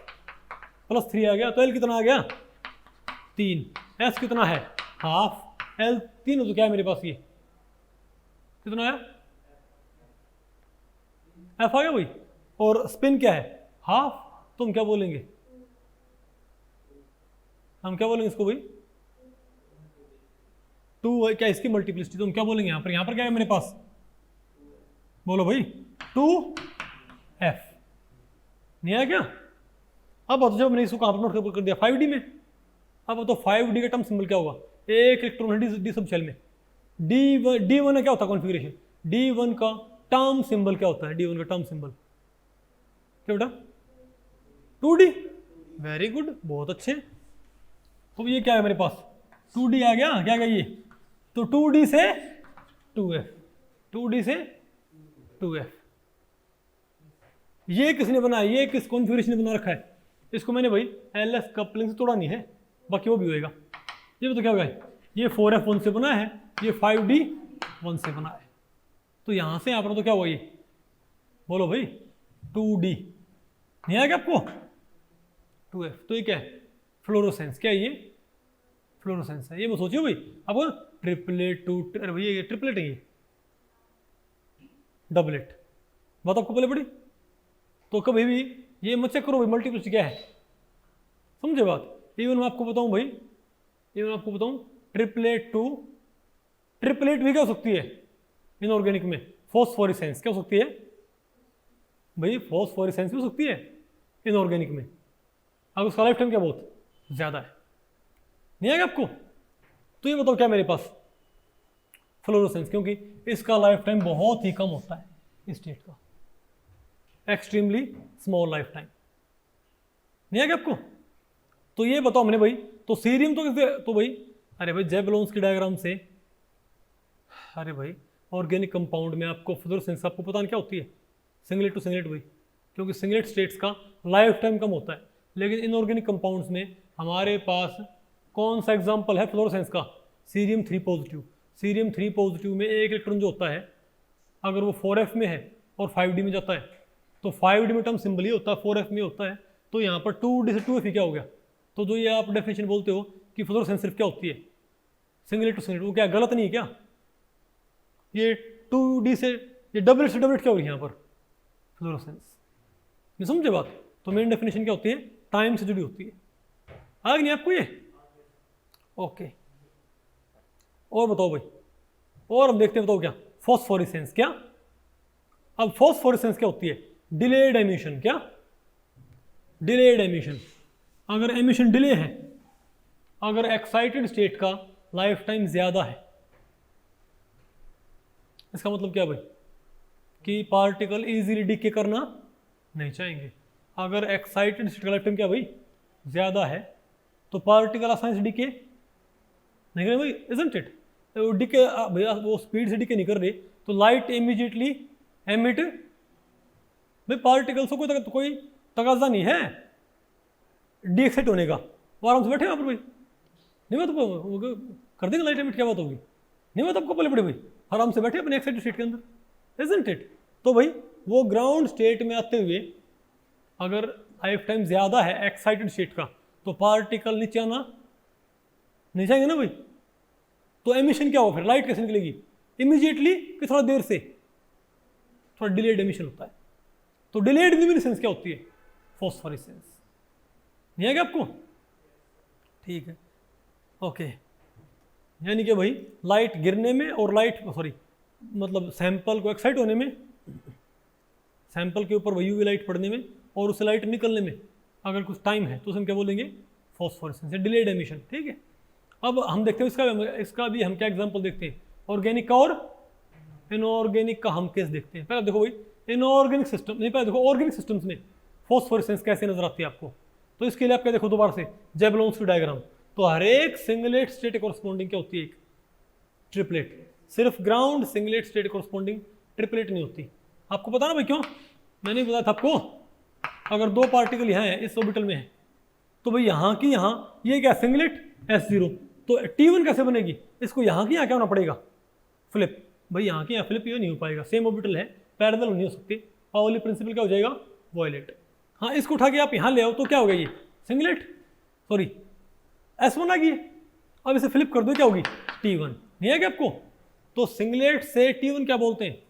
Speaker 1: +3 आ गया। तो L कितना आ गया? 3। S कितना है? हाफ। L 3 तो क्या है मेरे पास? ये कितना है? F आ गया भाई। और स्पिन क्या है? हाफ। तो हम क्या बोलेंगे? हम क्या बोलेंगे इसको भाई? 2 क्या इसकी मल्टीप्लिसिटी? तो हम क्या बोलेंगे यहाँ पर? यहाँ पर क्या है मेरे पास? बोलो भाई। 2f। नहीं आया क्या? अब तो जब मैंने इसको कहाँ पर नोट कर दिया? 5D में। अब तो 5D का टर्म सिंबल क्या होगा? एक इलेक्ट्रॉन है डी सब शेल में। D1 का क्या होता है कॉन्फ़िगरेशन? D1 का टर्म सिंबल क्या होता है? D1 का टर्म सिंबल क्या बेटा? 2D। वेरी गुड, बहुत अच्छे। तो ये क्या है मेरे पास? 2D आ गया। क्या गया ये? तो 2D से 2f, 2D से 2f। ये किसने बनाया? ये किस कॉन्फ़िगरेशन ने बना रखा है? इसको मैंने भाई LS कपलिंग से तोड़ा नहीं है, बाकी वो भी होएगा। ये तो क्या होगा? ये 4f1 से बना है, ये 5D1 से बना है। तो यहां से यहां पर तो क्या हुआ? ये बोलो भाई 2D। नहीं आया क्या आपको? 2f। तो ये क्या है? फ्लोरोसेंस। क्या है ये? फ्लोरोसेंस है। ये मैं सोचिए भाई अब ट्रिपलेट टू, अरे भैया ये ट्रिपलेट है, ये डबलेट। बात आपको पहले पड़ी? तो कभी भी ये मत चेक करो भाई मल्टीप्लिसिटी क्या है, समझे बात? इवन मैं आपको बताऊं भाई, इवन आपको बताऊं ट्रिपलेट टू, ट्रिपलेट भी क्या हो सकती है इनऑर्गेनिक में? फॉस्फोरेसेंस क्या हो सकती है भाई? फॉस्फोरेसेंस भी हो सकती है इनऑर्गेनिक में, अगर उसका लाइफ टाइम क्या बहुत ज्यादा है। नहीं आएगा आपको? तो ये बताओ क्या मेरे पास? फ्लोरोसेंस, क्योंकि इसका लाइफ टाइम बहुत ही कम होता है इस स्टेट का, एक्सट्रीमली स्मॉल लाइफ टाइम। नहीं आएगा आपको? तो ये बताओ हमने भाई, तो सीरियम तो किससे? तो भाई अरे भाई जेबलोन्स की डायग्राम से, अरे भाई ऑर्गेनिक कंपाउंड में आपको फ्लोरोसेंस आपको पता नहीं क्या होती है? सिंगलेट टू सिंगलेट भाई, क्योंकि सिंगलेट स्टेट्स का लाइफ टाइम कम होता है। लेकिन इनऑर्गेनिक कंपाउंड्स में हमारे पास कौन सा एग्जाम्पल है फ्लोरोसेंस का? Cerium 3 positive. सीरियम 3 पॉजिटिव में एक इलेक्ट्रॉन जो होता है, अगर वो 4f में है और 5d में जाता है, तो 5d में टर्म सिंबल ही होता है, 4f में होता है। तो यहाँ पर 2d से 2f ही क्या हो गया? तो जो ये आप डेफिनेशन बोलते हो कि फ्लोरोसेंस सिर्फ क्या होती है? सिंगलेट टू सिंगलेट, वो क्या गलत नहीं है क्या? ये 2d से ये डबलेट से डबलेट क्या हो रही है यहाँ पर? फ्लोरोसेंस। ये समझे बात? तो मेन डेफिनेशन क्या होती है? टाइम से जुड़ी होती है। आ गई नहीं आपको ये? ओके, और बताओ भाई, और हम देखते हैं, बताओ क्या? फॉस्फोरेसेंस। क्या? अब फॉस्फोरेसेंस क्या होती है? Delayed emission. क्या? Delayed emission. अगर एमिशन डिले है, अगर एक्साइटेड स्टेट का लाइफ टाइम ज्यादा है, इसका मतलब क्या भाई? कि पार्टिकल इजीली डिके करना नहीं चाहेंगे। अगर एक्साइटेड स्टेट का लाइफ टाइम क्या भाई? ज्यादा है, तो पार्टिकल आसानी से डिके नहीं करे भाई, इजंट इट? डिके भैया वो स्पीड से डिके नहीं कर रहे, तो लाइट इमीडिएटली एमिट भाई, पार्टिकल्स को कोई तकाजा नहीं है डी एक्साइट होने का, वो आराम से बैठे वहाँ पर भाई। नहीं बात आपको कर देंगे लाइट एमिट, क्या बात होगी? नहीं बात आपको पहले पड़े भाई, आराम से बैठे अपने एक्साइटेड स्टेट के अंदर, इजंट इट? तो भाई वो ग्राउंड स्टेट में आते हुए अगर लाइफ टाइम ज़्यादा है एक्साइटेड स्टेट का, तो पार्टिकल नीचे आना नहीं चाहेंगे ना भाई, तो एमिशन क्या होगा फिर, लाइट कैसे निकलेगी, इमीडिएटली कि थोड़ा देर से, थोड़ा डिलेड एमिशन होता है। तो डिलेड ल्यूमिनेसेंस क्या होती है, फॉस्फोरेसेंस। नहीं है क्या आपको, ठीक है, ओके। यानी कि भाई लाइट गिरने में और लाइट मतलब सैंपल को एक्साइट होने में, सैंपल के ऊपर वही यूवी लाइट पड़ने में और उससे लाइट निकलने में अगर कुछ टाइम है तो उसे हम क्या बोलेंगे, फॉस्फोरेसेंस या डिलेड एमिशन, ठीक है। अब हम देखते हैं इसका भी हम क्या एग्जांपल देखते हैं, ऑर्गेनिक का और इनऑर्गेनिक का हम केस देखते हैं। पहले देखो भाई इनऑर्गेनिक सिस्टम, नहीं पहले देखो ऑर्गेनिक सिस्टम्स में फॉस्फोरेसेंस कैसे नजर आती है आपको। तो इसके लिए आप क्या देखो दोबारा से जेबलोन्स की डायग्राम, तो हर एक सिंगलेट स्टेट कॉरस्पॉन्डिंग क्या होती है, एक ट्रिपलेट। सिर्फ ground singlet state corresponding triplet नहीं होती। आपको पता ना भाई क्यों, मैंने बताया था आपको, अगर दो पार्टिकल यहाँ है इस ऑर्बिटल में है तो भाई यहाँ की यहाँ ये क्या सिंगलेट S0, तो T1 कैसे बनेगी, इसको यहाँ की यहाँ क्या होना पड़ेगा, फ्लिप। भाई यहाँ की यहाँ फ्लिप ये नहीं हो पाएगा, सेम ऑर्बिटल है, पैरेलल नहीं हो सकती। पाउली प्रिंसिपल क्या हो जाएगा, वॉयलेट। हाँ इसको उठा के आप यहाँ ले आओ तो क्या होगा, ये सिंगलेट सॉरी S1 आ गई। अब इसे फ्लिप कर दो क्या होगी, T1। नहीं है क्या आपको, तो सिंगलेट से T1 क्या बोलते हैं,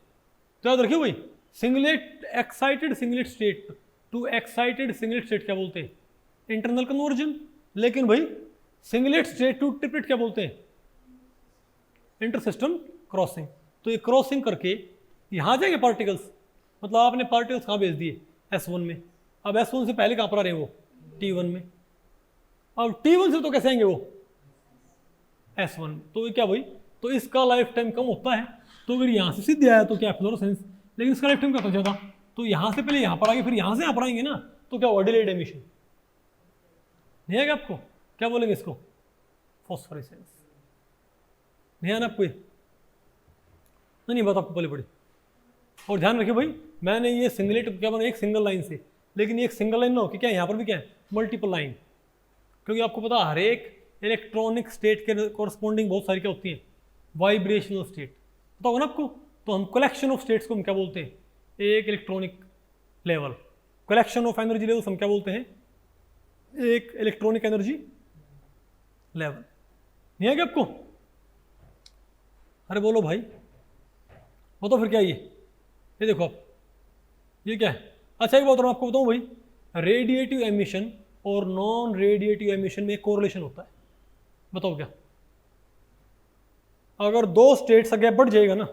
Speaker 1: तो याद रखिए भाई singlet excited singlet state to excited singlet state क्या बोलते हैं, इंटरनल कन्वर्जन। लेकिन भाई सिंगलेट स्टेट टू ट्रिपलेट क्या बोलते हैं, इंटरसिस्टम क्रॉसिंग। तो ये क्रॉसिंग करके यहाँ जाएंगे पार्टिकल्स, मतलब आपने पार्टिकल्स कहाँ भेज दिए, S1 में। अब S1 से पहले कहाँ पर आ रहे हैं वो, T1 में। अब T1 से तो कैसे आएंगे वो, S1। तो ये क्या भाई, तो इसका लाइफ टाइम कम होता है, तो फिर यहाँ से सीधे आया तो क्या फ्लोरोसेंस, लेकिन इसका लाइफ टाइम क्या होता है ज़्यादा, तो यहाँ से पहले यहाँ पर आगे फिर यहाँ से यहाँ पर आएंगे ना, तो क्या हुआ, डिलेड एमिशन। नहीं आएगा आपको, क्या बोलेंगे इसको, फॉस्फोरेसेंस। नहीं आना आपको, नहीं बात आपको पहले पड़ी। और ध्यान रखिए भाई मैंने ये सिंगलेट क्या बना, एक सिंगल लाइन से, लेकिन ये एक सिंगल लाइन ना हो कि क्या यहाँ पर भी क्या है, मल्टीपल लाइन। क्योंकि आपको पता हर एक इलेक्ट्रॉनिक स्टेट के कॉरस्पॉन्डिंग बहुत सारी क्या होती हैं, वाइब्रेशनल स्टेट, पता होगा ना आपको। तो हम कलेक्शन ऑफ स्टेट्स को हम क्या बोलते हैं, एक electronic level, collection of energy levels हम क्या बोलते हैं, एक इलेक्ट्रॉनिक एनर्जी लेवल। नहीं है क्या आपको, अरे बोलो भाई, वो तो फिर क्या ये देखो आप, ये क्या है। अच्छा एक बात और आपको बताऊं भाई, रेडिएटिव एमिशन और नॉन रेडिएटिव एमिशन में एक कोरिलेशन होता है, बताओ क्या। अगर दो स्टेट्स का गैप बढ़ जाएगा ना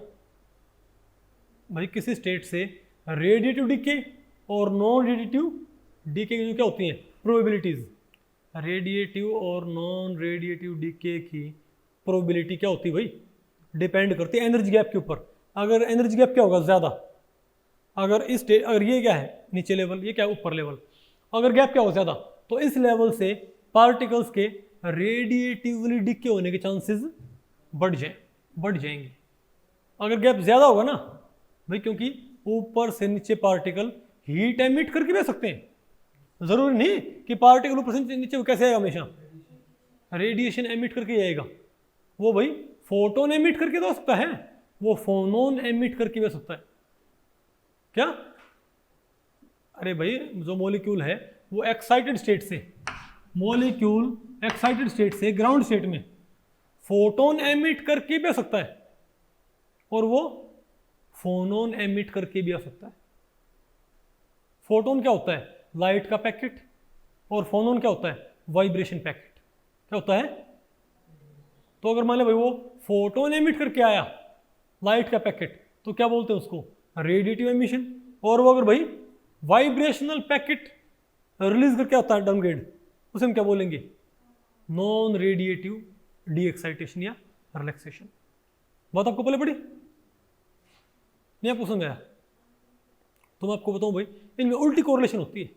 Speaker 1: भाई, किसी स्टेट से रेडिएटिव डीके और नॉन रेडिएटिव डीके की जो क्या होती हैं प्रोबेबिलिटीज, रेडिएटिव और नॉन रेडिएटिव डीके की प्रोबेबिलिटी क्या होती है भाई, डिपेंड करती है एनर्जी गैप के ऊपर। अगर एनर्जी गैप क्या होगा ज़्यादा, अगर इस स्टेट, अगर ये क्या है नीचे लेवल, ये क्या है ऊपर लेवल, अगर गैप क्या होगा ज़्यादा तो इस लेवल से पार्टिकल्स के रेडिएटिवली डिके होने के चांसेस बढ़ जाएंगे। अगर गैप ज़्यादा होगा ना भाई, क्योंकि ऊपर से नीचे पार्टिकल हीट एमिट करके भी सकते हैं, ज़रूरी नहीं कि पार्टिकल ऊपर से नीचे कैसे आएगा, हमेशा रेडिएशन एमिट करके आएगा। वो भाई फोटोन एमिट करके तो हो सकता है, वो फोनोन एमिट करके भी हो सकता है। क्या, अरे भाई जो मॉलिक्यूल है वो एक्साइटेड स्टेट से, मॉलिक्यूल एक्साइटेड स्टेट से ग्राउंड स्टेट में फोटोन एमिट करके भी आ सकता है, और वो फोनोन एमिट करके भी आ सकता है। फोटोन क्या होता है, लाइट का पैकेट, और फोनोन क्या होता है, वाइब्रेशन पैकेट। क्या होता है, तो अगर मान लो भाई वो फोटोन एमिट करके आया लाइट का पैकेट, तो क्या बोलते हैं उसको, रेडिएटिव एमिशन। और वो अगर भाई वाइब्रेशनल पैकेट रिलीज करके आता है डाउनग्रेड, उसे हम क्या बोलेंगे, नॉन रेडिएटिव डी एक्साइटेशन या रिलैक्सेशन। बात आपको पहले पड़ी नहीं, आपको समझ आया? तो मैं आपको बताऊं भाई, इनमें उल्टी कोरिलेशन होती है।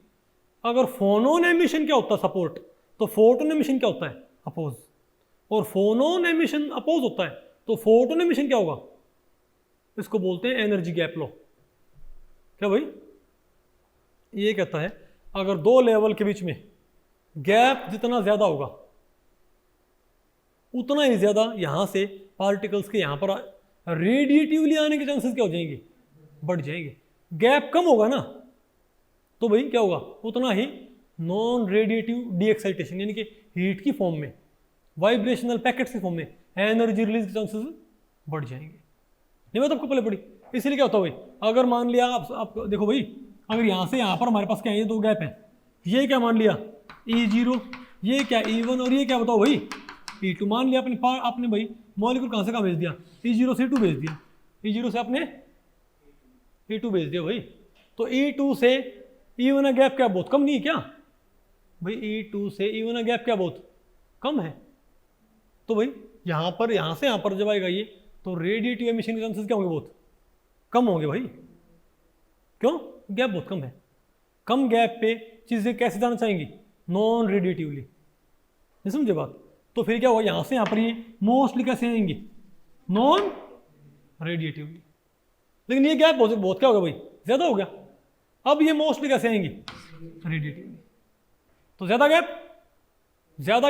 Speaker 1: अगर फोनोन एमिशन क्या होता है, सपोर्ट, तो फोटोन एमिशन क्या होता है, अपोज। और फोनोन एमिशन अपोज होता है, तो फोटोन एमिशन क्या होगा, इसको बोलते हैं एनर्जी गैप लॉ। क्या भाई, ये कहता है अगर दो लेवल के बीच में गैप जितना ज्यादा होगा उतना ही ज्यादा यहां से पार्टिकल्स के यहां पर रेडिएटिवली आने के चांसेस क्या हो जाएंगे, बढ़ जाएंगे। गैप कम होगा ना तो भाई क्या होगा, उतना ही नॉन रेडिएटिव डी एक्साइटेशन यानी कि हीट की फॉर्म में, वाइब्रेशनल पैकेट्स की फॉर्म में एनर्जी रिलीज के चांसेस बढ़ जाएंगे। नहीं बात आपको पहले पड़ी। इसलिए क्या होता है भाई, अगर मान लिया आप देखो भाई, अगर यहाँ से यहाँ पर हमारे पास क्या है, ये दो गैप है, ये क्या मान लिया E0, ये क्या E1 और ये क्या बताओ भाई E2। मान लिया आपने भाई मॉलिक्यूल कहाँ से कहाँ भेज दिया, E0 से E2 भेज दिया, E0 से आपने E2 भेज दिया भाई। तो E2 से E1 का गैप क्या बहुत कम नहीं है क्या भाई, E2 से E1 का गैप क्या बहुत कम है। तो भाई यहाँ पर यहाँ से यहाँ पर जब आएगा ये, तो रेडिएटिव एमिशन के चांसेस क्या होंगे, बहुत कम होंगे भाई। क्यों, गैप बहुत कम है। कम गैप पे चीज़ें कैसे जाना चाहेंगी, नॉन रेडिएटिवली। नहीं समझे बात। तो फिर क्या होगा, यहाँ से यहाँ पर ये मोस्टली कैसे आएंगे, नॉन रेडिएटिवली। लेकिन ये गैप बहुत क्या होगा भाई, ज़्यादा हो गया। अब ये मोस्टली कैसे आएंगी, रेडिएटिवली। तो ज़्यादा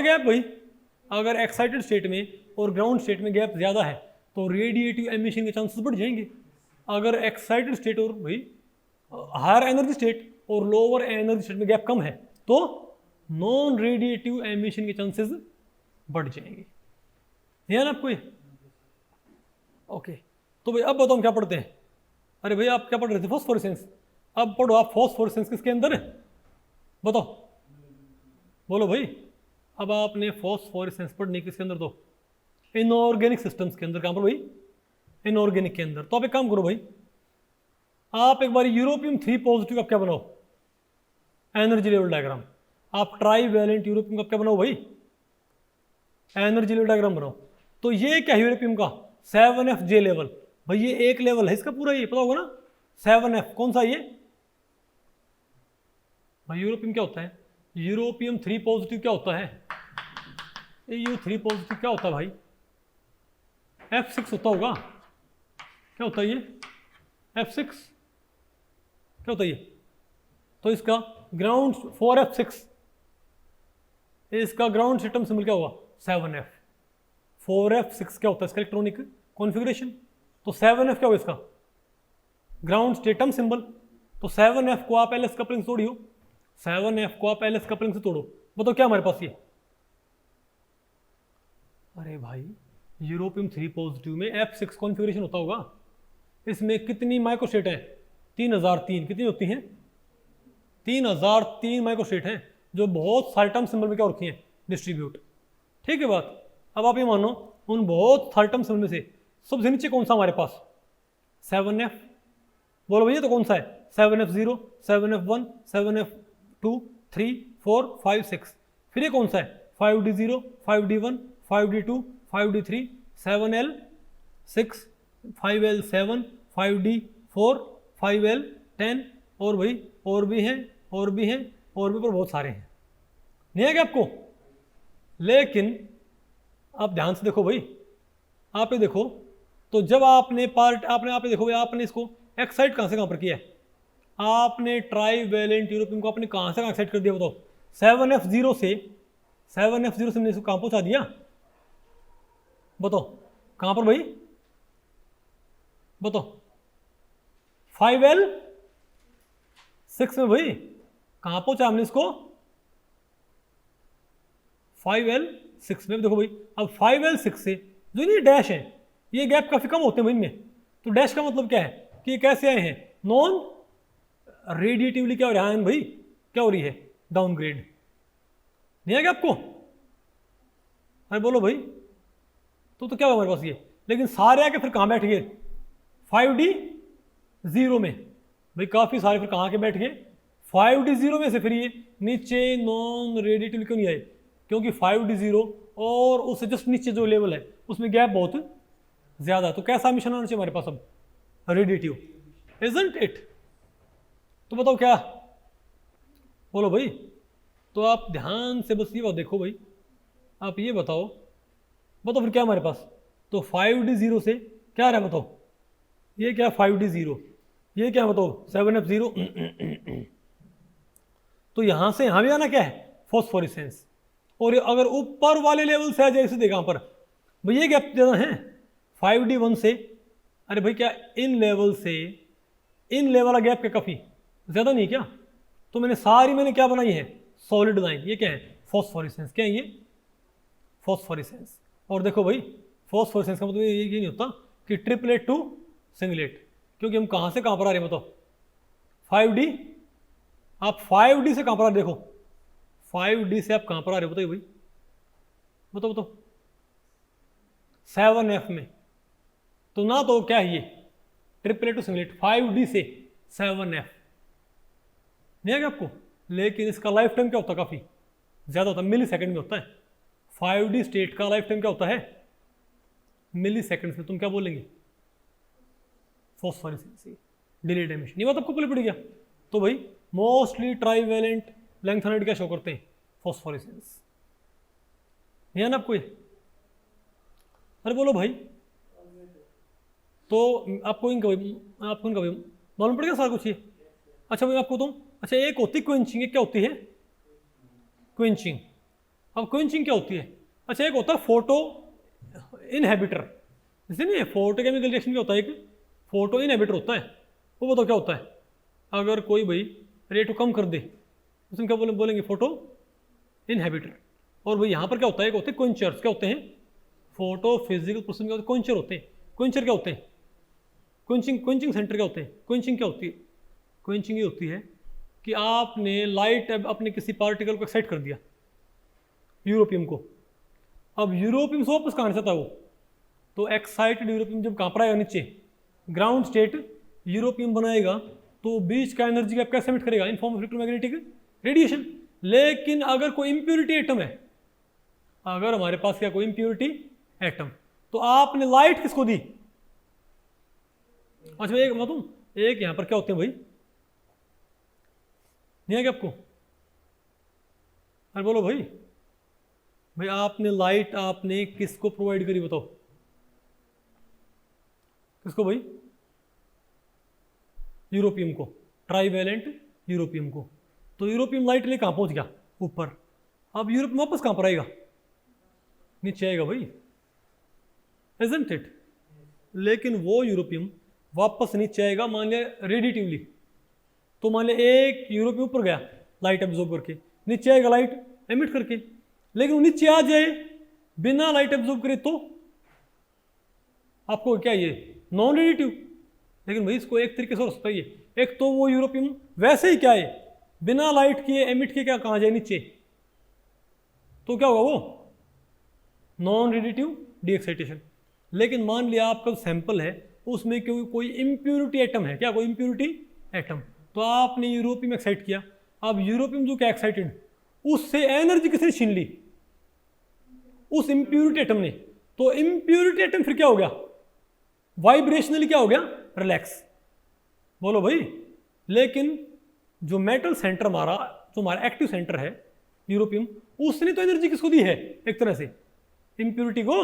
Speaker 1: गैप भाई, अगर एक्साइटेड स्टेट में और ग्राउंड स्टेट में गैप ज़्यादा है तो रेडिएटिव एमिशन के चांसेस बढ़ जाएंगे। अगर एक्साइटेड स्टेट और भाई हायर एनर्जी स्टेट और लोअर एनर्जी स्टेट में गैप कम है तो नॉन रेडिएटिव एमिशन के चांसेस बढ़ जाएंगे। ध्यान ना आपको ये। ओके, तो भाई अब बताओ हम क्या पढ़ते हैं। अरे भाई आप क्या पढ़ रहे थे, फॉस्फोरेसेंस। अब पढ़ो आप फॉस्फोरेसेंस किसके अंदर है, बताओ, बोलो भाई। अब आपने फॉस्फोरेसेंस पढ़नी किसके अंदर, तो इनऑर्गेनिक सिस्टम्स के अंदर। कहाँ पर भाई, इनऑर्गेनिक के अंदर। तो आप एक काम करो भाई, आप एक बार यूरोपियम 3 पॉजिटिव आप क्या बनाओ, एनर्जी लेवल डायग्राम। आप ट्राई वैलेंट यूरोपियम का क्या बनाओ भाई, एनर्जी लेवल डायग्राम बनाओ। तो ये क्या है यूरोपियम का, 7Fj लेवल। भाई ये एक लेवल है इसका पूरा, ये पता होगा ना 7F। कौन सा ये भाई, यूरोपियम क्या होता है, यूरोपियम 3 पॉजिटिव क्या होता है, EU3 पॉजिटिव क्या होता है भाई, F6 होता होगा। क्या होता है ये, F6 क्या होता है ये। तो इसका ग्राउंड 4F6, इसका ग्राउंड सिस्टम सिंबल क्या होगा, 7F। 4F6 क्या होता है इसका इलेक्ट्रॉनिक कॉन्फ़िगरेशन। तो 7F क्या होगा इसका ग्राउंड स्टेटम सिंबल। तो 7F को आप LS कपलिंग से तोड़ियो, 7F को आप LS कपलिंग से तोड़ो। बताओ क्या हमारे पास ये, अरे भाई यूरोपियम 3 पॉजिटिव में F6 कॉन्फ़िगरेशन होता होगा। इसमें कितनी माइक्रोस्टेट हैं, 3003। कितनी होती हैं, 3003 माइक्रोस्टेट हैं, जो बहुत सारे टर्म सिंबल में क्या रखी हैं, डिस्ट्रीब्यूट। ठीक है बात। अब आप ये मानो उन बहुत सारे टर्म सिंबल में से सबसे नीचे कौन सा हमारे पास, 7F। बोलो भैया तो कौन सा है, 7F0, 7F1, 7F2, 3, 4, 5, 6। फिर ये कौन सा है, 5D0, 5D1, 5D2, 5D3, 7L6, 5L7, 5D4, 5L10। और भाई और भी हैं और भी हैं और भी, पर बहुत सारे हैं, नहीं है क्या आपको। लेकिन आप ध्यान से देखो भाई, आप ये देखो, तो जब आपने आप ये देखो भाई, आपने इसको एक्साइट कहाँ से कहाँ पर किया है, आपने ट्राई वैलेंट यूरोपियम को आपने कहाँ से कहाँ एक्साइट कर दिया, बताओ। 7F0 से मैंने इसको कहाँ पहुँचा दिया, बताओ कहाँ पर भाई, बताओ। 5L6 में भाई कहाँ पहुँचा हमने इसको, 5L6 में। देखो भाई अब 5L6 से जो ये डैश है, ये गैप काफ़ी कम होते हैं भाई इनमें। तो डैश का मतलब क्या है कि ये कैसे आए हैं, नॉन रेडिएटिवली क्या हो रहा है भाई, क्या हो रही है, डाउनग्रेड। नहीं है क्या आपको, अरे बोलो भाई। तो क्या होगा हमारे पास ये, लेकिन सारे आके फिर कहाँ बैठ गए, 5D0 में। भाई काफ़ी सारे फिर कहाँ के बैठ गए, 5D0 में से फिर ये नीचे नॉन रेडिएटिवली क्यों नहीं आए, क्योंकि 5D0 और उससे जस्ट नीचे जो लेवल है उसमें गैप बहुत ज़्यादा। तो कैसा मिशन आना चाहिए हमारे पास अब, रेडिएटिव, इजंट इट। तो बताओ क्या, बोलो भाई। तो आप ध्यान से बस ये बात देखो भाई, आप ये बताओ फिर क्या हमारे पास। तो 5D0 से क्या रहा है बताओ, ये क्या 5D0, ये क्या बताओ 7F0। तो यहाँ से यहाँ भी आना क्या है, फॉस्फोरेसेंस। और अगर ऊपर वाले लेवल से आ जाए, इसे देखा यहाँ पर भाई ये गैप ज़्यादा है 5D1 से। अरे भाई क्या इन लेवल से इन लेवल का गैप क्या काफ़ी ज़्यादा नहीं क्या। तो मैंने क्या बनाई है, सॉलिड लाइन। ये क्या है, फॉस्फोरेसेंस। क्या है ये, फॉस्फोरेसेंस। और देखो भाई फॉस्फोरेसेंस का मतलब ये नहीं होता कि ट्रिपलेट टू सिंगलेट, क्योंकि हम कहाँ से कहाँ पर आ रहे हैं बताओ, 5D। आप 5D से कहाँ पर आ रहे, देखो 5D से आप कहाँ पर आ रहे हो बताइए भाई, बताओ बताओ, 7F में। तो ना तो क्या है ये ट्रिपलेट टू सिंगलेट, 5D से 7F नहीं है क्या आपको, लेकिन इसका लाइफ टाइम क्या होता है, काफ़ी ज़्यादा होता है, मिली सेकेंड में होता है। 5D स्टेट का लाइफ टाइम क्या होता है, मिली सेकेंड्स में। तुम क्या बोलेंगे, फॉस्फोरेसेंस, डिलेड एमिशन, ये बात आपको पहले पड़ गया। तो भाई मोस्टली ट्राईवेलेंट लैंथेनाइड क्या शो करते हैं, फॉस्फोरेसेंस, है ना आपको ये। अरे बोलो भाई, तो आपको इनका भाई मालूम पड़ गया सारा कुछ ये। अच्छा भाई आपको तुम, अच्छा एक होती क्वेंचिंग, एक क्या होती है क्वेंचिंग। अब क्वेंचिंग क्या होती है, अच्छा एक होता है फोटो इनहेबिटर, जैसे नहीं है फोटोकेमिकल रिएक्शन क्या होता है, एक फोटो इनहेबिटर होता है, वो बताओ क्या होता है। अगर कोई भाई रेट को कम कर दे उसमें क्या बोलेंगे फोटो इनहेबिटर। और भाई यहाँ पर क्या होता है, एक होते हैं क्वेंचर्स, क्या होते हैं फोटो फिजिकल प्रोसेस में क्वेंचर होते हैं। क्वेंचर क्या होते हैं, क्वेंचिंग सेंटर क्या होते हैं। क्वेंचिंग क्या होती है, क्वेंचिंग ये होती है कि आपने लाइट अपने किसी पार्टिकल को एक्साइट कर दिया, यूरोपियम को। अब यूरोपियम से वापस कहाँ चाहता है वो, तो एक्साइटेड यूरोपियम जब कहाँ पर आएगा नीचे, ग्राउंड स्टेट यूरोपियम बनाएगा, तो बीच का एनर्जी गैप कैसे एमिट करेगा, इन फॉर्म ऑफ इलेक्ट्रोमैग्नेटिक रेडिएशन। लेकिन अगर कोई इंप्योरिटी एटम है, अगर हमारे पास क्या कोई इंप्योरिटी एटम, तो आपने लाइट किसको दी। अच्छा एक मतलब एक यहां पर क्या होते हैं भाई, नहीं है क्या आपको, अरे बोलो भाई, भाई आपने लाइट आपने किसको प्रोवाइड करी बताओ, किसको भाई, यूरोपियम को, ट्राईवेलेंट यूरोपियम को। तो यूरोपियम लाइट ले कहां पहुंच गया, ऊपर। अब यूरोपियम वापस कहां पर आएगा, नीचे आएगा भाई, इजंट इट। लेकिन वो यूरोपियम वापस नीचे आएगा, मान लिया रेडिएटिवली, तो मान लिया एक यूरोपियम ऊपर गया लाइट एब्जॉर्ब करके, नीचे आएगा लाइट एमिट करके। लेकिन वो नीचे आ जाए बिना लाइट एब्जॉर्ब करे तो आपको क्या ये नॉन रेडिएटिव। लेकिन भाई इसको एक तरीके से हो सकता है ये, एक तो वो यूरोपियम वैसे ही क्या है बिना लाइट किए एमिट किए क्या कहाँ जाए नीचे, तो क्या होगा वो नॉन रेडिएटिव डीएक्साइटेशन। लेकिन मान लिया आपका सैंपल है उसमें कोई इंप्योरिटी एटम है, क्या कोई इंप्योरिटी एटम, तो आपने यूरोपियम एक्साइट किया। अब यूरोपियम जो क्या एक्साइटेड, उससे एनर्जी किसने छीन ली, उस इंप्योरिटी एटम ने। तो इंप्योरिटी एटम फिर क्या हो गया, वाइब्रेशनली क्या हो गया, रिलैक्स। बोलो भाई। लेकिन जो मेटल सेंटर हमारा, जो हमारा एक्टिव सेंटर है यूरोपियम, उसने तो एनर्जी किसको दी है, एक तरह से इंप्योरिटी को।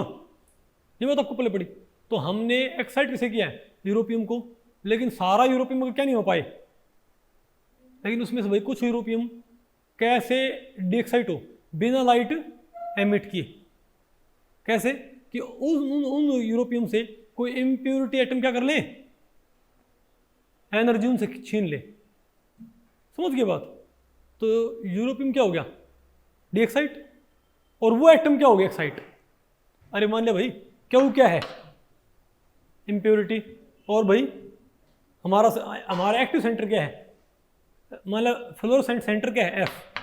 Speaker 1: ये बात आपको पहले पड़ी। तो हमने एक्साइट किसे किया है, यूरोपियम को। लेकिन सारा यूरोपियम क्या नहीं हो पाए, लेकिन उसमें से भाई कुछ यूरोपियम कैसे डीएक्साइट हो, बिना लाइट एमिट किए। कैसे कि उन यूरोपियम से कोई इंप्योरिटी एटम क्या कर ले, एनर्जी उनसे छीन ले। समझ गए बात। तो यूरोपियम क्या हो गया, डीएक्साइट, और वो एटम क्या हो गया, एक्साइट। अरे मान लिया भाई क्यों क्या है, इंप्योरिटी, और भाई हमारा एक्टिव सेंटर क्या है, मान लिया फ्लोरोसेंट सेंटर क्या है, एफ।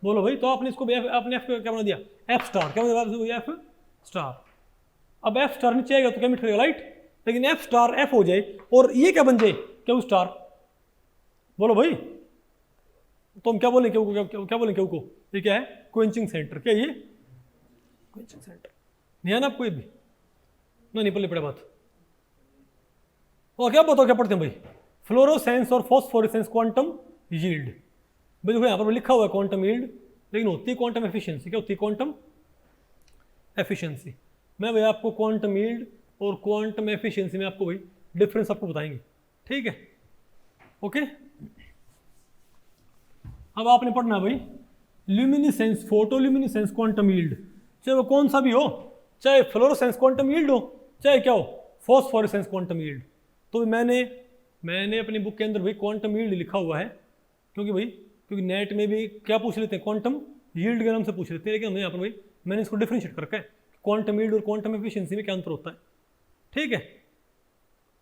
Speaker 1: बोलो भाई। तो आपने इसको आपने एफ क्या बना दिया, एफ स्टार। क्या बना दिया, एफ स्टार। अब एफ स्टार नीचे आएगा तो क्या एमिट करेगा, लाइट। लेकिन एफ स्टार एफ हो जाए और ये क्या बन जाए, क्यू स्टार। बोलो भाई। तो हम क्या बोलें, क्या बोलें क्यू को, ये क्या है, क्वेंचिंग सेंटर। क्या ये क्वेंचिंग सेंटर, नहीं है ना आपको ये भी, नहीं पल्ले पड़े बात। और क्या बताओ क्या पढ़ते हैं भाई, फ्लोरोसेंस और फॉस्फोरेसेंस क्वांटम यील्ड। भाई देखो यहाँ पर लिखा हुआ है क्वांटम यील्ड, लेकिन होती है क्वांटम एफिशिएंसी। क्या होती है, क्वांटम एफिशिएंसी। मैं भाई आपको क्वांटम यील्ड और क्वांटम एफिशिएंसी में आपको भाई डिफरेंस आपको बताएंगे, ठीक है, ओके। अब आपने पढ़ना भाई ल्यूमिनिसेंस, फोटोल्यूमिनिसेंस क्वांटम यील्ड, चाहे वो कौन सा भी हो, चाहे फ्लोरोसेंस क्वांटम यील्ड हो, चाहे क्या हो फॉस्फोरेसेंस क्वांटम यील्ड। तो मैंने अपनी बुक के अंदर भाई क्वांटम यील्ड लिखा हुआ है, क्योंकि नेट में भी क्या पूछ लेते हैं, क्वांटम यील्ड के नाम से पूछ लेते हैं। लेकिन हमने यहाँ पर भाई मैंने इसको डिफरेंशिएट कर रखा है, क्वांटम यील्ड और क्वांटम एफिशिएंसी में क्या अंतर होता है। ठीक है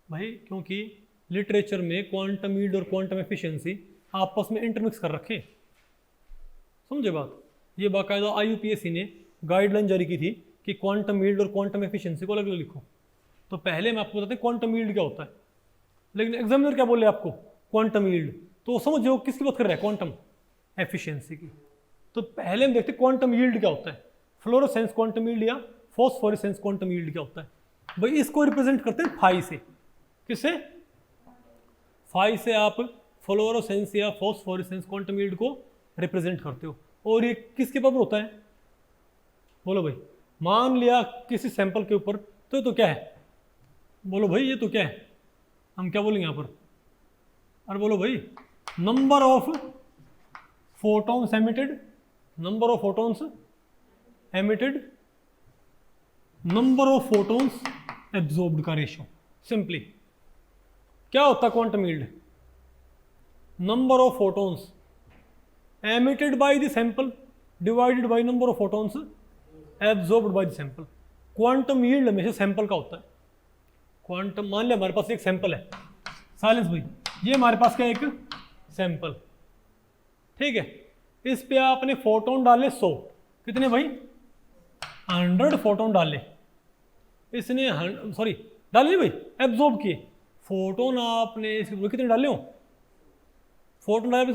Speaker 1: भाई, क्योंकि लिटरेचर में क्वांटम यील्ड और क्वांटम एफिशिएंसी आपस में इंटरमिक्स कर रखे, समझे बात। ये बाकायदा IUPAC ने गाइडलाइन जारी की थी कि क्वांटम यील्ड और क्वांटम एफिशिएंसी को अलग अलग लिखो। तो पहले मैं आपको बताते हैं क्वांटम यील्ड क्या होता है, लेकिन एग्जामिनर क्या बोले आपको, क्वांटम यील्ड। तो समझो किसकी बात कर रहा है, क्वांटम एफिशिएंसी की। तो पहले हम देखते हैं क्वांटम यील्ड क्या होता है, फ्लोरोसेंस क्वांटम यील्ड या फॉस्फोरेसेंस क्वांटम यील्ड क्या होता है। भाई इसको रिप्रेजेंट करते हैं फाई से। किससे, फाई से आप फ्लोरोसेंस या फॉस्फोरेसेंस क्वांटम यील्ड को रिप्रेजेंट करते हो। और ये किसके बराबर होता है, बोलो भाई। मान लिया किसी सैंपल के ऊपर, तो क्या है, बोलो भाई, ये तो क्या है, हम क्या बोलेंगे यहाँ पर, अरे बोलो भाई, number of photons emitted, number of photons emitted, number of photons absorbed का रेशियो। सिंपली क्या होता है quantum yield, number of photons emitted by the sample divided by number of photons absorbed by the sample. Quantum yield हमेशा sample का होता है। Quantum, मान लिया हमारे पास एक सैंपल है, साइलेंस भाई, ये हमारे पास क्या, एक सैंपल, ठीक है। इस पे आपने फोटोन डाले 100, कितने भाई, 100 फोटोन डाले, इसने सॉरी डाले नहीं भाई, एब्जॉर्ब किए। फोटोन आपने इसके ऊपर कितने डाले हो, फोटोन डाले,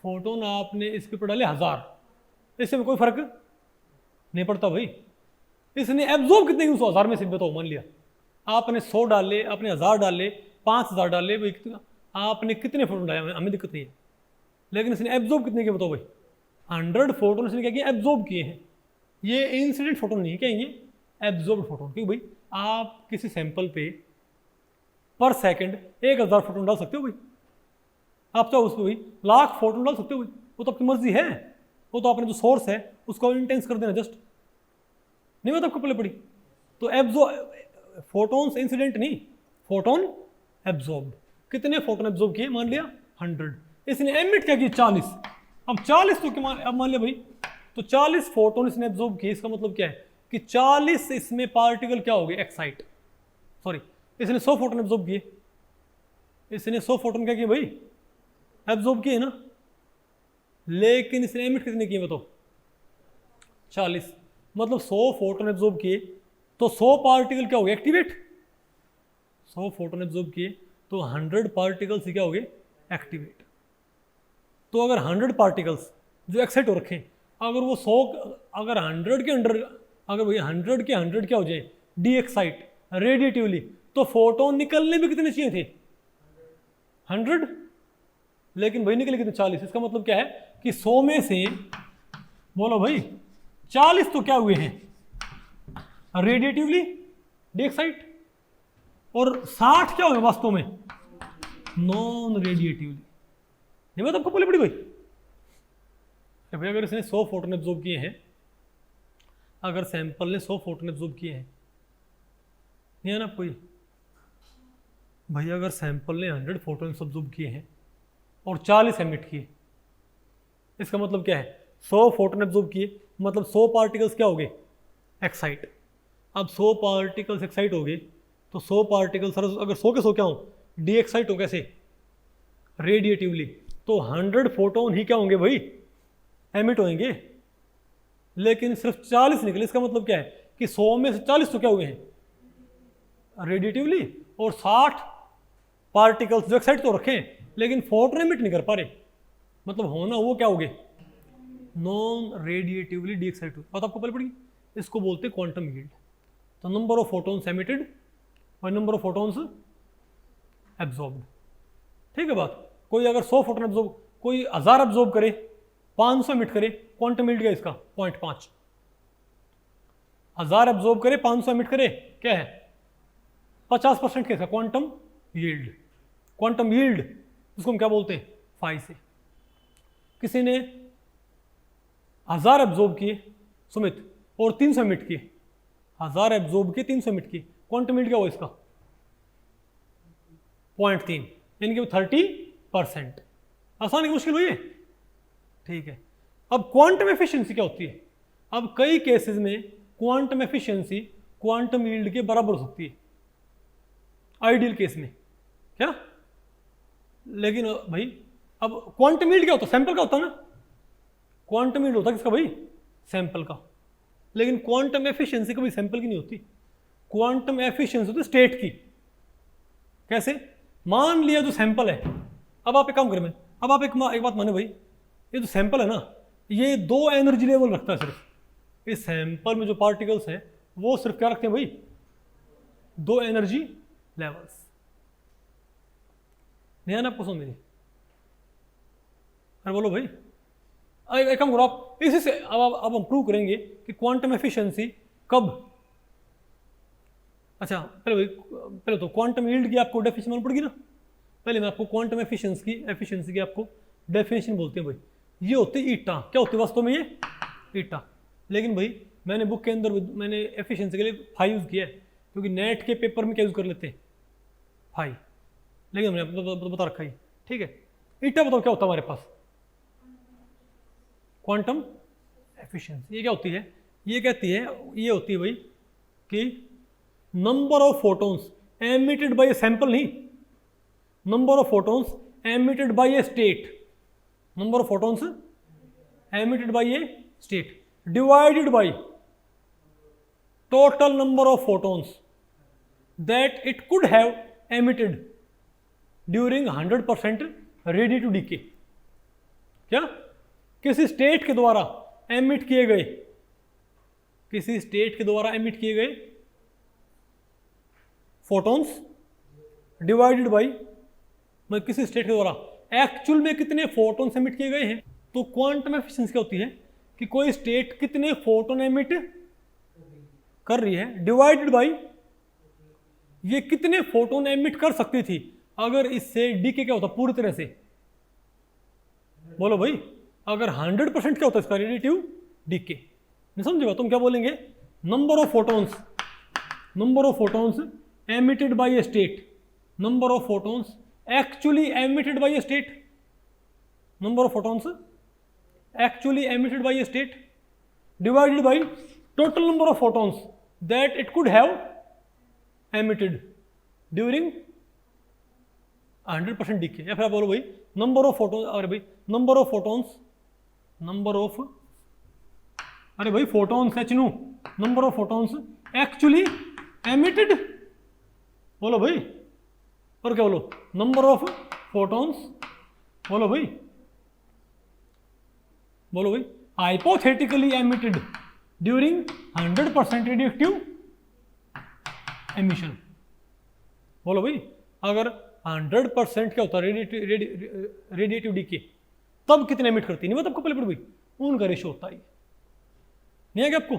Speaker 1: फोटोन आपने इसके ऊपर डाले 1000, इससे में कोई फर्क नहीं पड़ता भाई। इसने एब्जॉर्ब कितने की 1000 में से बताओ, मान लिया आपने 100 डाले, आपने 1000 डाले, 5000 डाले भाई, आपने कितने फोटोन डाले, हमें दिक्कत नहीं है, लेकिन इसने एब्जॉर्ब कितने के बताओ भाई, 100 फोटोन इसने क्या किया, एब्जॉर्ब किए हैं। ये इंसिडेंट फोटोन नहीं है, क्या ये एब्जॉर्ब फोटोन। क्योंकि भाई आप किसी सैंपल पे पर सेकंड 1000 फोटोन डाल सकते हो भाई, आप चाहो उस पर भाई 1,00,000 फोटोन डाल सकते हो भाई, वो तो आपकी मर्जी है, वो तो आपने जो सोर्स है उसको इंटेंस कर देना, जस्ट नहीं होता आपको पहले पड़ी। तो एब्जॉर्ब फोटोन्स इंसिडेंट नहीं, फोटोन एब्जॉर्ब। कितने फोटोन एब्जॉर्ब किए, मान लिया 100, इसने एमिट क्या किया 40। अब 40 तो क्या, अब मान लिया भाई, तो 40 फोटोन इसने एब्जॉर्ब किए, इसका मतलब क्या है कि 40 इसमें पार्टिकल क्या हो गए, एक्साइट, सॉरी इसने 100 फोटोन एब्जॉर्ब किए, इसने 100 फोटोन क्या किए भाई, एब्जॉर्ब किए ना, लेकिन इसने एमिट कितने किए बताओ, 40। मतलब 100 फोटोन एब्जॉर्ब किए तो 100 पार्टिकल क्या हो गए, एक्टिवेट। 100 फोटोन एब्जॉर्ब किए तो 100 पार्टिकल्स क्या हो गए, एक्टिवेट। तो अगर 100 पार्टिकल्स जो एक्साइट हो रखे, अगर वो 100, अगर 100 के अंडर, अगर भाई 100 के 100 क्या हो जाए, डी एक्साइट रेडिएटिवली, तो फोटोन निकलने भी कितने चाहिए थे, 100, लेकिन भाई निकले कितने, 40। इसका मतलब क्या है कि 100 में से, बोलो भाई, 40 तो क्या हुए हैं, रेडिएटिवली डी एक्साइट, और 60 क्या हुए वास्तव में, नॉन रेडिएटिवली। ये बात आपको बोले पड़ी भाई। भाई अगर इसने 100 फोटोन एब्जॉर्ब किए हैं, अगर सैंपल ने 100 फोटोन एब्जॉर्ब किए हैं, नहीं है ना कोई भाई, अगर सैंपल ने 100 फोटोन एब्जॉर्ब किए हैं और 40 एमिट किए, इसका मतलब क्या है, 100 फोटोन एब्जॉर्ब किए मतलब 100 पार्टिकल्स क्या हो गए, एक्साइट। अब 100 पार्टिकल्स एक्साइट हो गए तो 100 पार्टिकल्स अगर 100 के 100 क्या हो, डी एक्साइट हो, कैसे, रेडिएटिवली, तो 100 फोटोन ही क्या होंगे भाई, एमिट होंगे, लेकिन सिर्फ 40 निकले। इसका मतलब क्या है कि 100 में से 40 तो क्या हुए हैं, रेडिएटिवली, और 60 पार्टिकल्स जो एक्साइट तो रखे लेकिन फोटोन एमिट नहीं कर पा रहे, मतलब होना वो क्या हो गए, नॉन रेडिएटिवली डी एक्साइट। बात आपको पहले पड़ी, इसको बोलते हैं क्वांटम यील्ड। तो नंबर ऑफ फोटोन्स एमिटेड और नंबर ऑफ फोटोन्स एब्जॉर्ब्ड, ठीक है बात। कोई अगर 100 फोटोन एब्जॉर्ब, कोई 1000 एब्जॉर्ब करे, 500 एमिट करे, क्वांटम यील्ड क्या इसका, 0.5। 1000 एब्जॉर्ब करे, 500 एमिट करे, क्या है, 50% कैसा, क्वांटम यील्ड। क्वांटम यील्ड उसको हम क्या बोलते हैं, फाई से। किसी ने 1000 एब्जॉर्ब किए सुमित और 300 एमिट किए, 1000 एब्जॉर्ब किए, 300 एमिट किए, क्वांटम यील्ड क्या हुआ इसका, 0.3, यानी कि 30%। आसान है, मुश्किल हुई है, ठीक है। अब क्वांटम एफिशिएंसी क्या होती है, अब कई केसेस में क्वांटम एफिशिएंसी क्वांटम यील्ड के बराबर हो सकती है आइडियल केस में, क्या? लेकिन भाई अब क्वांटम यील्ड क्या होता है? सैंपल का होता है ना, क्वांटम यील्ड होता है किसका भाई? सैंपल का। लेकिन क्वांटम एफिशिएंसी कभी सैंपल की नहीं होती, क्वांटम एफिशिएंसी होती स्टेट की। कैसे? मान लिया जो सैंपल है, अब आप एक काम करें, अब आप एक बात माने भाई, ये जो सैंपल है ना, ये 2 एनर्जी लेवल रखता है सिर्फ। इस सैंपल में जो पार्टिकल्स हैं वो सिर्फ क्या रखते हैं भाई? 2 एनर्जी लेवल्स। नहीं है ना आपको समझ में? अरे बोलो भाई, एक काम करो आप, इसी से अब हम प्रूव करेंगे कि क्वांटम एफिशिएंसी कब। अच्छा पहले तो क्वांटम यील्ड की आपको डेफिनेशन मालूम पड़ेगी ना। पहले मैं आपको क्वांटम एफिशिएंसी की आपको डेफिनेशन बोलते हैं भाई, ये होती है ईटा। क्या होती है वास्तव में? ये ईटा। लेकिन भाई मैंने बुक के अंदर मैंने एफिशिएंसी के लिए फाई यूज़ किया है, क्योंकि नेट के पेपर में क्या यूज़ कर लेते हैं? फाई। लेकिन हमने बता रखा है, ठीक है। ईटा बताओ क्या होता है हमारे पास? Quantum efficiency. ये क्या होती है? ये कहती है, ये होती है भाई कि number of photons emitted by a sample, नहीं, number of photons emitted by a state, number of photons emitted by a state divided by total number of photons that it could have emitted during 100% ready to decay. क्या? किसी state के द्वारा emit किए गए, किसी state के द्वारा emit किए गए फोटॉन्स डिवाइडेड बाय, मैं किसी स्टेट के द्वारा एक्चुअल में कितने फोटॉन्स एमिट किए गए हैं। तो क्वांटम एफिशिएंसी क्या होती है कि कोई स्टेट कितने फोटोन एमिट कर रही है डिवाइडेड बाय ये कितने फोटोन एमिट कर सकती थी अगर इससे डीके क्या होता पूरी तरह से। बोलो भाई, अगर 100% क्या होता है इसका? Radiative decay. नहीं समझे बात? तुम क्या बोलेंगे? Number of photons emitted by a state, number of photons actually emitted by a state, number of photons actually emitted by a state divided by total number of photons that it could have emitted during 100% decay. या फिर आप बोलो भाई number of photons, अरे भाई number of photons, number of, अरे भाई photons है Chinu, number of photons actually emitted, बोलो भाई, और क्या बोलो? नंबर ऑफ फोटॉन्स, बोलो भाई, बोलो भाई, hypothetically emitted during 100% radioactive emission. बोलो भाई, अगर 100% क्या होता है रेडिएटिव डीके, तब कितने एमिट करती है? नहीं मतलब आपको पहले भाई उनका रेशियो होता है, नहीं है क्या आपको?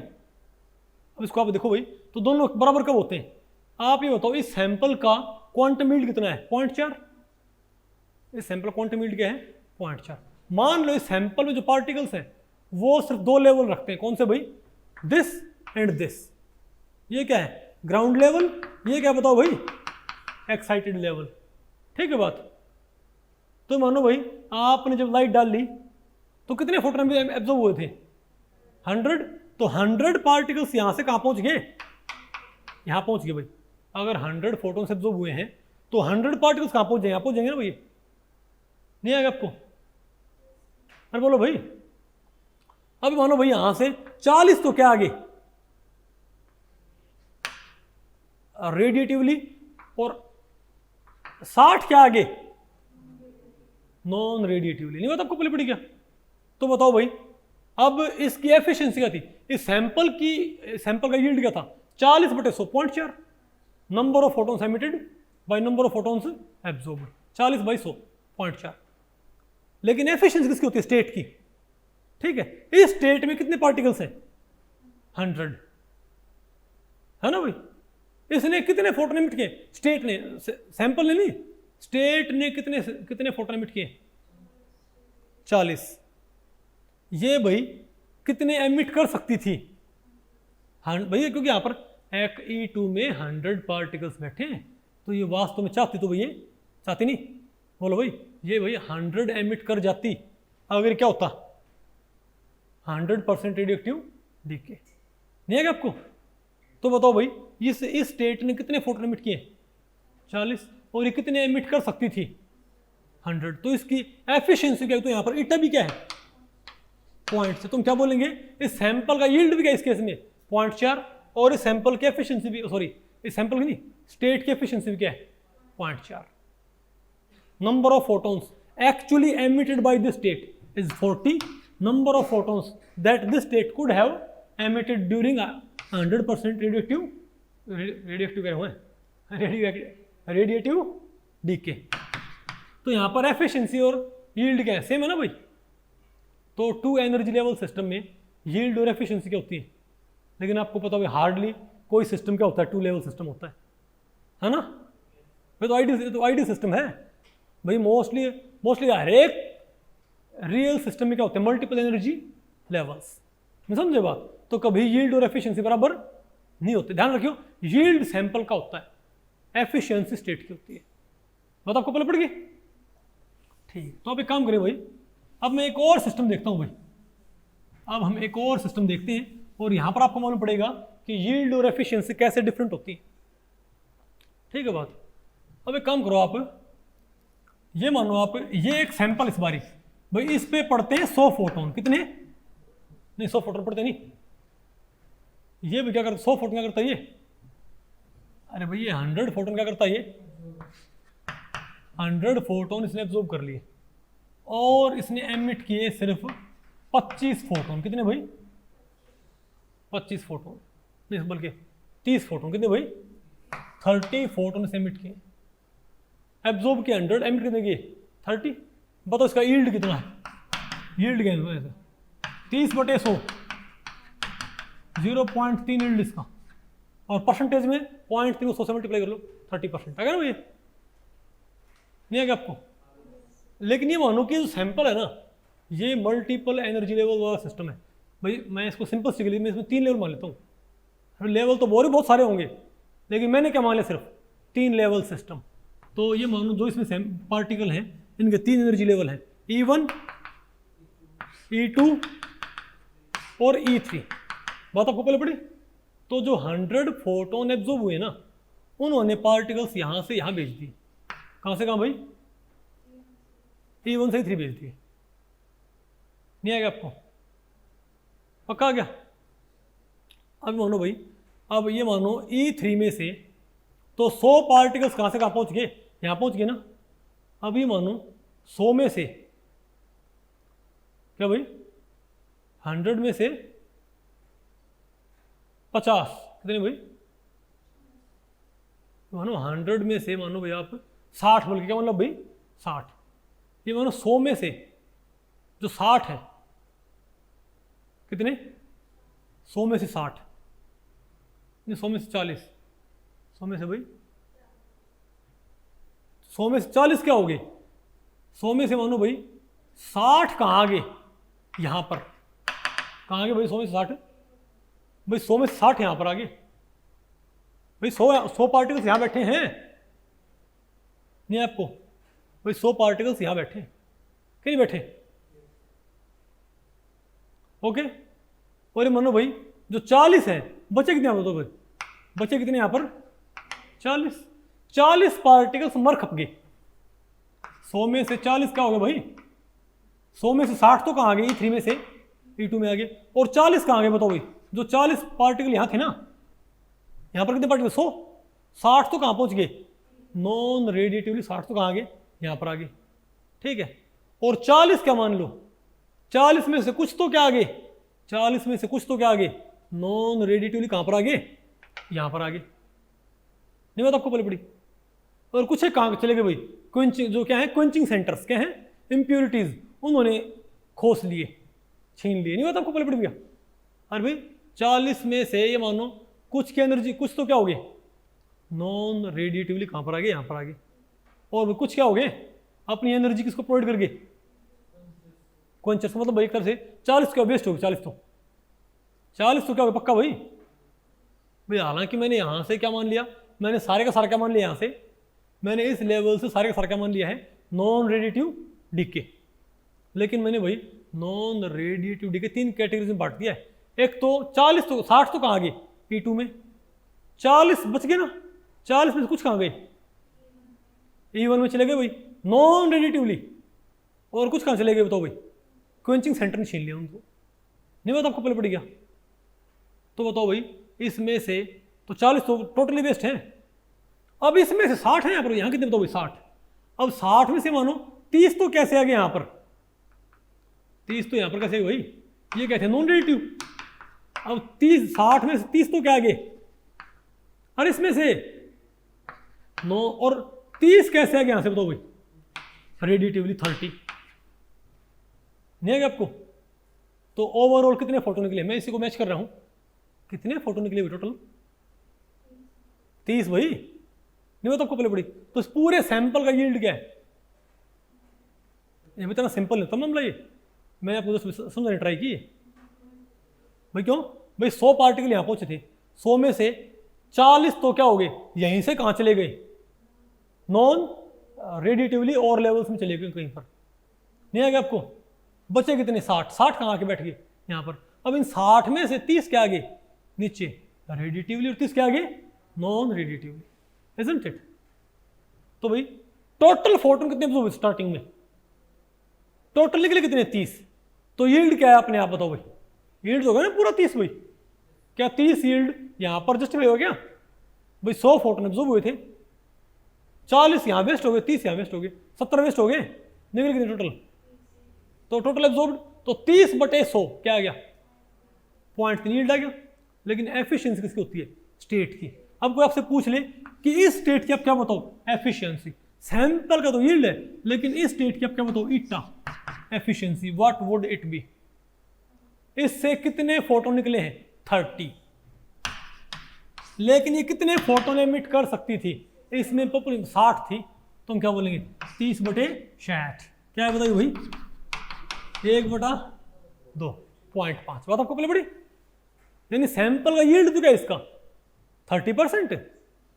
Speaker 1: अब इसको आप देखो भाई, तो दोनों बराबर कब होते हैं? आप ये बताओ, इस सैंपल का क्वांटम यील्ड कितना है? 0.4। इस सैंपल क्वांटम यील्ड क्या है? 0.4। मान लो इस सैंपल में जो पार्टिकल्स हैं वो सिर्फ 2 लेवल रखते हैं। कौन से भाई? This and this. ये क्या है? Ground level. ये क्या बताओ भाई? Excited level. ठीक है बात? तो मानो भाई आपने जब लाइट डाल ली तो कितने फोटोन एब्जॉर्ब हुए थे? 100। तो 100 पार्टिकल्स यहां से कहां पहुंच गए? यहां पहुंच गए भाई। अगर 100 फोटोन एब्जॉर्ब हुए हैं तो 100 पार्टिकल्स कहां पहुंच जाएंगे? यहां पहुंच जाएंगे ना भाई। नहीं आएगा आपको? अरे बोलो भाई, अब मानो भाई यहां से 40 तो क्या आगे रेडिएटिवली, और 60 क्या आगे नॉन रेडिएटिवली। नहीं बात आपको पहले पड़ी क्या? तो बताओ भाई, अब इसकी एफिशिएंसी क्या थी? इस सैंपल का यील्ड क्या था? 40/100, 0.4। Number of photons emitted by number of photons absorbed, 40/100, 0.4। लेकिन एफिशिएंसी किसकी होती है? स्टेट की। ठीक है, इस स्टेट में कितने पार्टिकल्स हैं? 100, है ना भाई? इसने कितने फोटोन एमिट किए? स्टेट ने, सैंपल ने नहीं, स्टेट ने कितने फोटोन एमिट किए? 40। ये भाई कितने एमिट कर सकती थी? भैया क्योंकि यहां पर एक E2 में 100 पार्टिकल्स बैठे हैं, तो ये वास्तव में चाहती, तो भैया चाहती नहीं। बोलो भाई, ये भाई 100 एमिट कर जाती अगर क्या होता? 100% रेडियोएक्टिव डीके। नहीं है क्या आपको? तो बताओ भाई इस स्टेट ने कितने फोटोन एमिट किए? 40। और ये कितने एमिट कर सकती थी? 100। तो इसकी एफिशिएंसी क्या है? तो यहाँ पर ईटा भी क्या है? पॉइंट से। तुम क्या बोलेंगे? इस सैंपल का यील्ड भी क्या इस केस में? 0.4। और इस सैंपल की एफिशिएंसी भी, सॉरी इस सैंपल की नहीं, स्टेट की एफिशिएंसी भी क्या है? 0.4। Number of photons actually emitted by this state is 40। Number of photons that this state could have emitted during 100% radiative कह रहे हैं, रेडिएटिव डीके। तो यहाँ पर एफिशिएंसी और यील्ड क्या है? सेम है ना भाई। तो 2 एनर्जी लेवल सिस्टम में यील्ड और एफिशिएंसी क्या होती है? लेकिन आपको पता है हार्डली कोई सिस्टम क्या होता है 2 लेवल सिस्टम होता है ना भाई। तो आइडियल सिस्टम है भाई। मोस्टली हर एक रियल सिस्टम में क्या होते हैं? Multiple energy levels. मैं समझे बात? तो कभी यील्ड और एफिशिएंसी बराबर नहीं होते। ध्यान रखियो, यील्ड सैंपल का होता है, एफिशिएंसी स्टेट की होती है। बात आपको पहले पड़ गई? ठीक। तो अब एक काम करें भाई, अब मैं एक और सिस्टम देखता हूं भाई। अब हम एक और सिस्टम देखते हैं और यहां पर आपको मालूम पड़ेगा कि यील्ड और एफिशिएंसी कैसे डिफरेंट होती है। ठीक है बात। अब एक काम करो आप, ये मानो आप, ये एक सैंपल इस बारी भाई, इस पे पड़ते हैं 100 फोटोन। कितने? नहीं 100 फोटोन पड़ते नहीं। ये भी क्या करता? 100 फोटोन क्या करता है ये? अरे भाई ये 100 फोटोन क्या करता है? ये 100 फोटोन इसने एब्जॉर्ब कर लिए और इसने एमिट किए सिर्फ 25 फोटोन। कितने भाई? 25 फोटोन नहीं बल्कि 30 फोटोन। कितने भाई? 30 फोटोन से एमिट किए। एब्जॉर्ब किए 100, एमिट कितने किए? 30। बताओ इसका यील्ड कितना है? यील्ड क्या है? 30/100, 0.3 यील्ड इसका। और परसेंटेज में 0.3 100 से मल्टीप्लाई कर लो, 30% आ गया ना भैया? नहीं आ गया आपको? लेकिन ये मानो कि जो सैंपल है ना, ये मल्टीपल एनर्जी लेवल वाला सिस्टम है भाई। मैं इसको सिंपल सी के लिए मैं इसमें 3 लेवल मान लेता हूँ। लेवल तो बहुत सारे होंगे, लेकिन मैंने क्या मान लिया? सिर्फ 3 लेवल सिस्टम। तो ये मानो जो इसमें पार्टिकल हैं इनके 3 एनर्जी लेवल हैं, E1, E2 और E3। बात आपको पहले पड़ी? तो जो 100 फोटोन एब्जॉर्ब हुए ना, उन्होंने पार्टिकल्स यहाँ से यहाँ भेज दिए। कहाँ से कहाँ भाई? E1 से E3 भेज दिए। नहीं आएगा आपको? पक्का आ गया? अब मानो भाई, अब ये मानो E3 में से तो 100 पार्टिकल्स कहाँ से कहाँ पहुँच गए? यहाँ पहुँच गए ना। अब ये मानो 100 में से क्या भाई? 100 में से 50। कितने भाई? मानो 100 में से मानो भाई आप 60, बल्कि क्या मतलब भाई 60। ये मानो 100 में से जो 60 है, कितने? 100 में से 60 नहीं, 100 में से 40। 100 में से भाई 100 में से 40 क्या हो गए? 100 में से मानो भाई 60 कहाँ आ गए? यहाँ पर कहाँ आ गए भाई? 100 में से 60 भाई, 100 में से 60 यहाँ पर आ गए भाई। 100 पार्टिकल्स यहाँ बैठे हैं। नहीं आपको भाई? 100 पार्टिकल्स यहाँ बैठे हैं कि नहीं बैठे? ओके। और ये मानो भाई जो 40 है, बचे कितने? यहाँ भाई बचे कितने यहाँ पर? 40 पार्टिकल्स मर खप गए। 100 में से 40 क्या हो गया भाई? 100 में से 60 तो कहाँ आ गए? E3 में से E2 में आ गए। और 40 कहाँ आ गए बताओ भाई? जो 40 पार्टिकल यहाँ थे ना, यहाँ पर कितने पार्टिकल? 100। 60 तो कहाँ पहुँच गए? नॉन रेडिएटिवली 60 तो कहाँ आ गए? यहाँ पर आ गए। ठीक है। और 40 क्या मान लो? 40 में से कुछ तो क्या आ गए? 40 में से कुछ तो क्या आ गए? नॉन रेडिएटिवली कहाँ पर आ गए? यहाँ पर आ गए। नहीं बात आपको पहले पड़ी? और कुछ है कहाँ चले गए भाई? क्विंचिंग, जो क्या है क्विंचिंग सेंटर्स क्या है? इम्प्योरिटीज उन्होंने खोस लिए, छीन लिए। नहीं बात आपको पहले पड़ी भैया? अरे भाई 40 में से ये मानो कुछ की एनर्जी, कुछ तो क्या हो गए? नॉन रेडिएटिवली कहाँ पर आ गए? यहाँ पर आ गए। और कुछ क्या हो गए? अपनी एनर्जी किसको प्रोवाइड कर गए? क्वेंचर्स। मतलब भाई एक तरह से 40 क्या वेस्ट हो गए? 40 तो क्या हो गया? पक्का भाई? भाई हालांकि मैंने यहाँ से क्या मान लिया? मैंने सारे का सारा क्या मान लिया? यहाँ से मैंने इस लेवल से सारे का सारा क्या मान लिया है? Non radiative decay. लेकिन मैंने भाई नॉन रेडिएटिव डीके 3 कैटेगरीज में बांट दिया है। एक तो 40 तो 60 तो कहाँ गए E2 में, 40 बच गए ना, 40 में से कुछ कहाँ गए E1 में चले गए भाई नॉन रेडिटिवली, और कुछ कहाँ चले गए बताओ भाई, क्वेंचिंग सेंटर ने छीन लिया उनको, नहीं बता आपको पहले पड़ गया। तो बताओ भाई इसमें से तो 40 तो टोटली वेस्ट है, अब इसमें से 60 है यहाँ पर, यहाँ कितने बताओ भाई 60, अब 60 में से मानो 30 तो कैसे आ गए यहाँ पर, 30 तो यहाँ पर कैसे भाई, ये कहते हैं नॉन रेडिटिव, अब 60 में से 30 तो क्या आ गए, और इसमें से 9 और 30 कैसे आ गया यहाँ से बताओ भाई, रेडिटिवली 30 नहीं आ गया आपको। तो ओवरऑल कितने फोटो निकले, मैं इसी को मैच कर रहा हूं, कितने फोटो निकले टोटल 30 भाई, नहीं बता आपको पहले पड़ी। तो इस पूरे सैंपल का यील्ड क्या है, ये इतना सिंपल है तब मामला ये, मैं आपको समझाने ट्राई की भाई, क्यों भाई 100 पार्टिकल यहां पहुंचे थे, 100 में से 40 तो क्या हो गए यहीं से कहां चले गए, नॉन रेडिटिवली और लेवल्स में चले गए कहीं पर, नहीं आ गया आपको। बचे कितने 60 कहाँ आके बैठ गए यहाँ पर। अब इन 60 में से 30 क्या आ गए नीचे रेडिटिवली, और 30 क्या आ गए नॉन रेडिटिवली, इजंट इट। तो भाई टोटल फोटोन कितने स्टार्टिंग में, टोटल निकले कितने 30, तो यील्ड क्या है अपने आप बताओ भाई, यील्ड होगा ना पूरा 30 भाई, क्या 30 यील्ड यहाँ पर जस्टिफाई हो गया भाई, 100 फोटोन एब्जॉर्ब हुए थे, 40 यहाँ वेस्ट हो गए, 30 यहाँ वेस्ट हो गए, 70 वेस्ट हो गए, निकले कितने टोटल, तो टोटल एब्जॉर्ब्ड तो 30/100 क्या आ गया 0.3 यील्ड आ गया। लेकिन एफिशिएंसी किसकी होती है, स्टेट की। अब कोई आपसे पूछ ले कि इस स्टेट की आप क्या बताओ एफिशिएंसी, सैंपल का तो यील्ड है, लेकिन इस स्टेट की आप क्या बताओ eta efficiency, what would it be. इससे कितने फोटोन निकले हैं 30, लेकिन ये कितने फोटोन एमिट कर सकती थी, इसमें पॉपुलेशन 60 थी, तो हम क्या बोलेंगे 30/60, क्या है बताइए भाई 1/2 0.5, बात आपको पहले पड़ी। यानी सैंपल का यील्ड तो क्या है इसका 30%,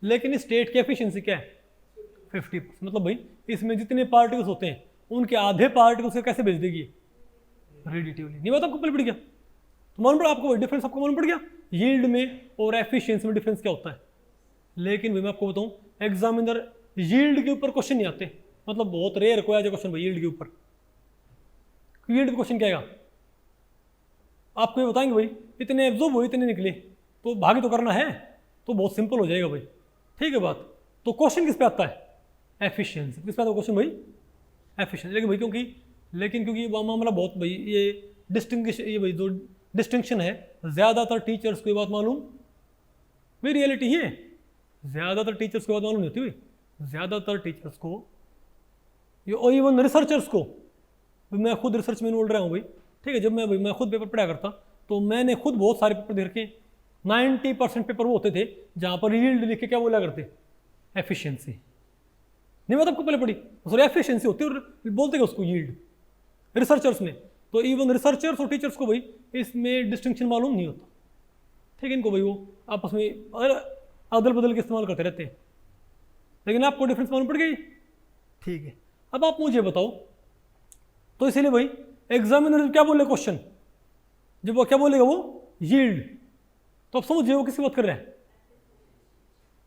Speaker 1: लेकिन स्टेट की एफिशिएंसी क्या है 50%। मतलब भाई इसमें जितने पार्टिकल्स होते हैं उनके आधे पार्टिकल्स कैसे भेज देगी रेडिटिवली, नहीं बात आपको पहले पड़ गया। तो मालूम पड़ा आपको डिफरेंस, आपको मालूम पड़ गया यील्ड में और एफिशिएंसी में डिफरेंस क्या होता है। लेकिन भाई मैं आपको बताऊं एग्जामिनर यील्ड के ऊपर क्वेश्चन नहीं आते, मतलब बहुत रेयर कोई आ जाए क्वेश्चन भाई यील्ड के ऊपर। यील्ड पे क्वेश्चन क्या आएगा, आपको ये बताएंगे भाई इतने एब्जॉर्ब हुए इतने निकले, तो भाग तो करना है, तो बहुत सिंपल हो जाएगा भाई, ठीक है बात। तो क्वेश्चन किस पे आता है एफिशिएंसी, किस पे आता है क्वेश्चन भाई एफिशिएंसी। लेकिन भाई क्योंकि मामला बहुत भाई ये ये भाई जो डिस्टिंक्शन है, ज़्यादातर टीचर्स को ये बात मालूम भाई, रियलिटी है ज़्यादातर टीचर्स को बात मालूम नहीं होती भाई, ज़्यादातर टीचर्स को ये इवन रिसर्चर्स को, मैं खुद रिसर्च में इन्वॉल्व रहा हूँ भाई, ठीक है। जब मैं खुद पेपर पढ़ा करता तो मैंने खुद बहुत सारे पेपर देख के 90% पेपर वो होते थे जहाँ पर यील्ड लिख के क्या बोला करते एफिशिएंसी, नहीं बात आपको पहले पड़ी, सॉरी एफिशिएंसी होती है और बोलते क्या उसको यील्ड रिसर्चर्स में। तो इवन रिसर्चर्स और टीचर्स को भाई इसमें डिस्टिंक्शन मालूम नहीं होता, ठीक है। इनको भाई वो आपस में अदल बदल के इस्तेमाल करते रहते हैं, लेकिन आपको डिफरेंस मालूम पड़ गई, ठीक है। अब आप मुझे बताओ, तो इसीलिए भाई एग्जामिनर क्या बोले क्वेश्चन, जब वो क्या बोलेगा वो यील्ड, तो आप समझिए वो किसकी बात कर रहे हैं।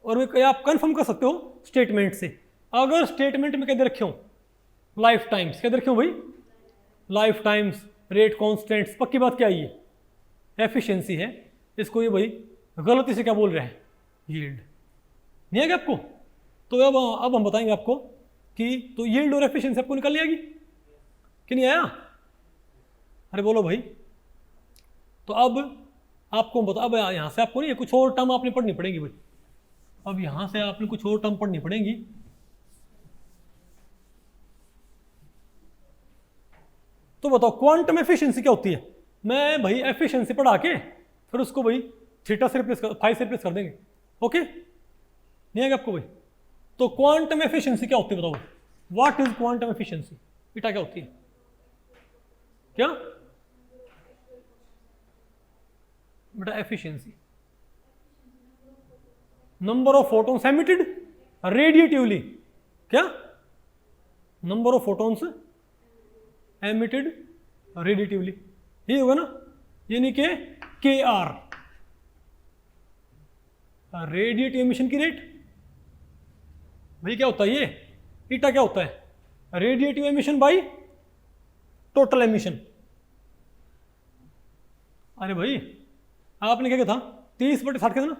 Speaker 1: और आप कंफर्म कर सकते हो स्टेटमेंट से, अगर स्टेटमेंट में क्या दे रखे हो लाइफ टाइम्स, क्या दे रखे हो भाई लाइफ टाइम्स, रेट कॉन्स्टेंट्स, पक्की बात क्या है ये एफिशिएंसी है, इसको ये भाई गलती से क्या बोल रहे हैं यील्ड, नहीं आएगा आपको। तो अब हम बताएंगे आपको कि तो यील्ड और एफिशिएंसी आपको निकल आएगी कि नहीं आया, अरे बोलो भाई। तो अब आपको बता, अब यहाँ से आपको नहीं कुछ और टर्म आपने पढ़नी पड़ेगी भाई, अब यहाँ से आपने कुछ और टर्म पढ़नी पड़ेगी। तो बताओ क्वांटम एफिशिएंसी क्या होती है। मैं भाई एफिशिएंसी पढ़ा के फिर उसको भाई थीटा से रिप्लेस कर, फाई से रिप्लेस कर देंगे, ओके नहीं आएगा आपको भाई। तो क्वांटम एफिशिएंसी क्या होती है बताओ, व्हाट इज क्वांटम एफिशिएंसी, बेटा क्या होती है, क्या बेटा efficiency number of photons emitted radiatively, क्या number of photons emitted radiatively, ये होगा ना, यानी कि के आर, रेडिएटिव एमिशन की रेट। भाई क्या होता है ये, ईटा क्या होता है, radiative emission by total emission. अरे भाई आपने क्या कहा था, 30/60 कितना,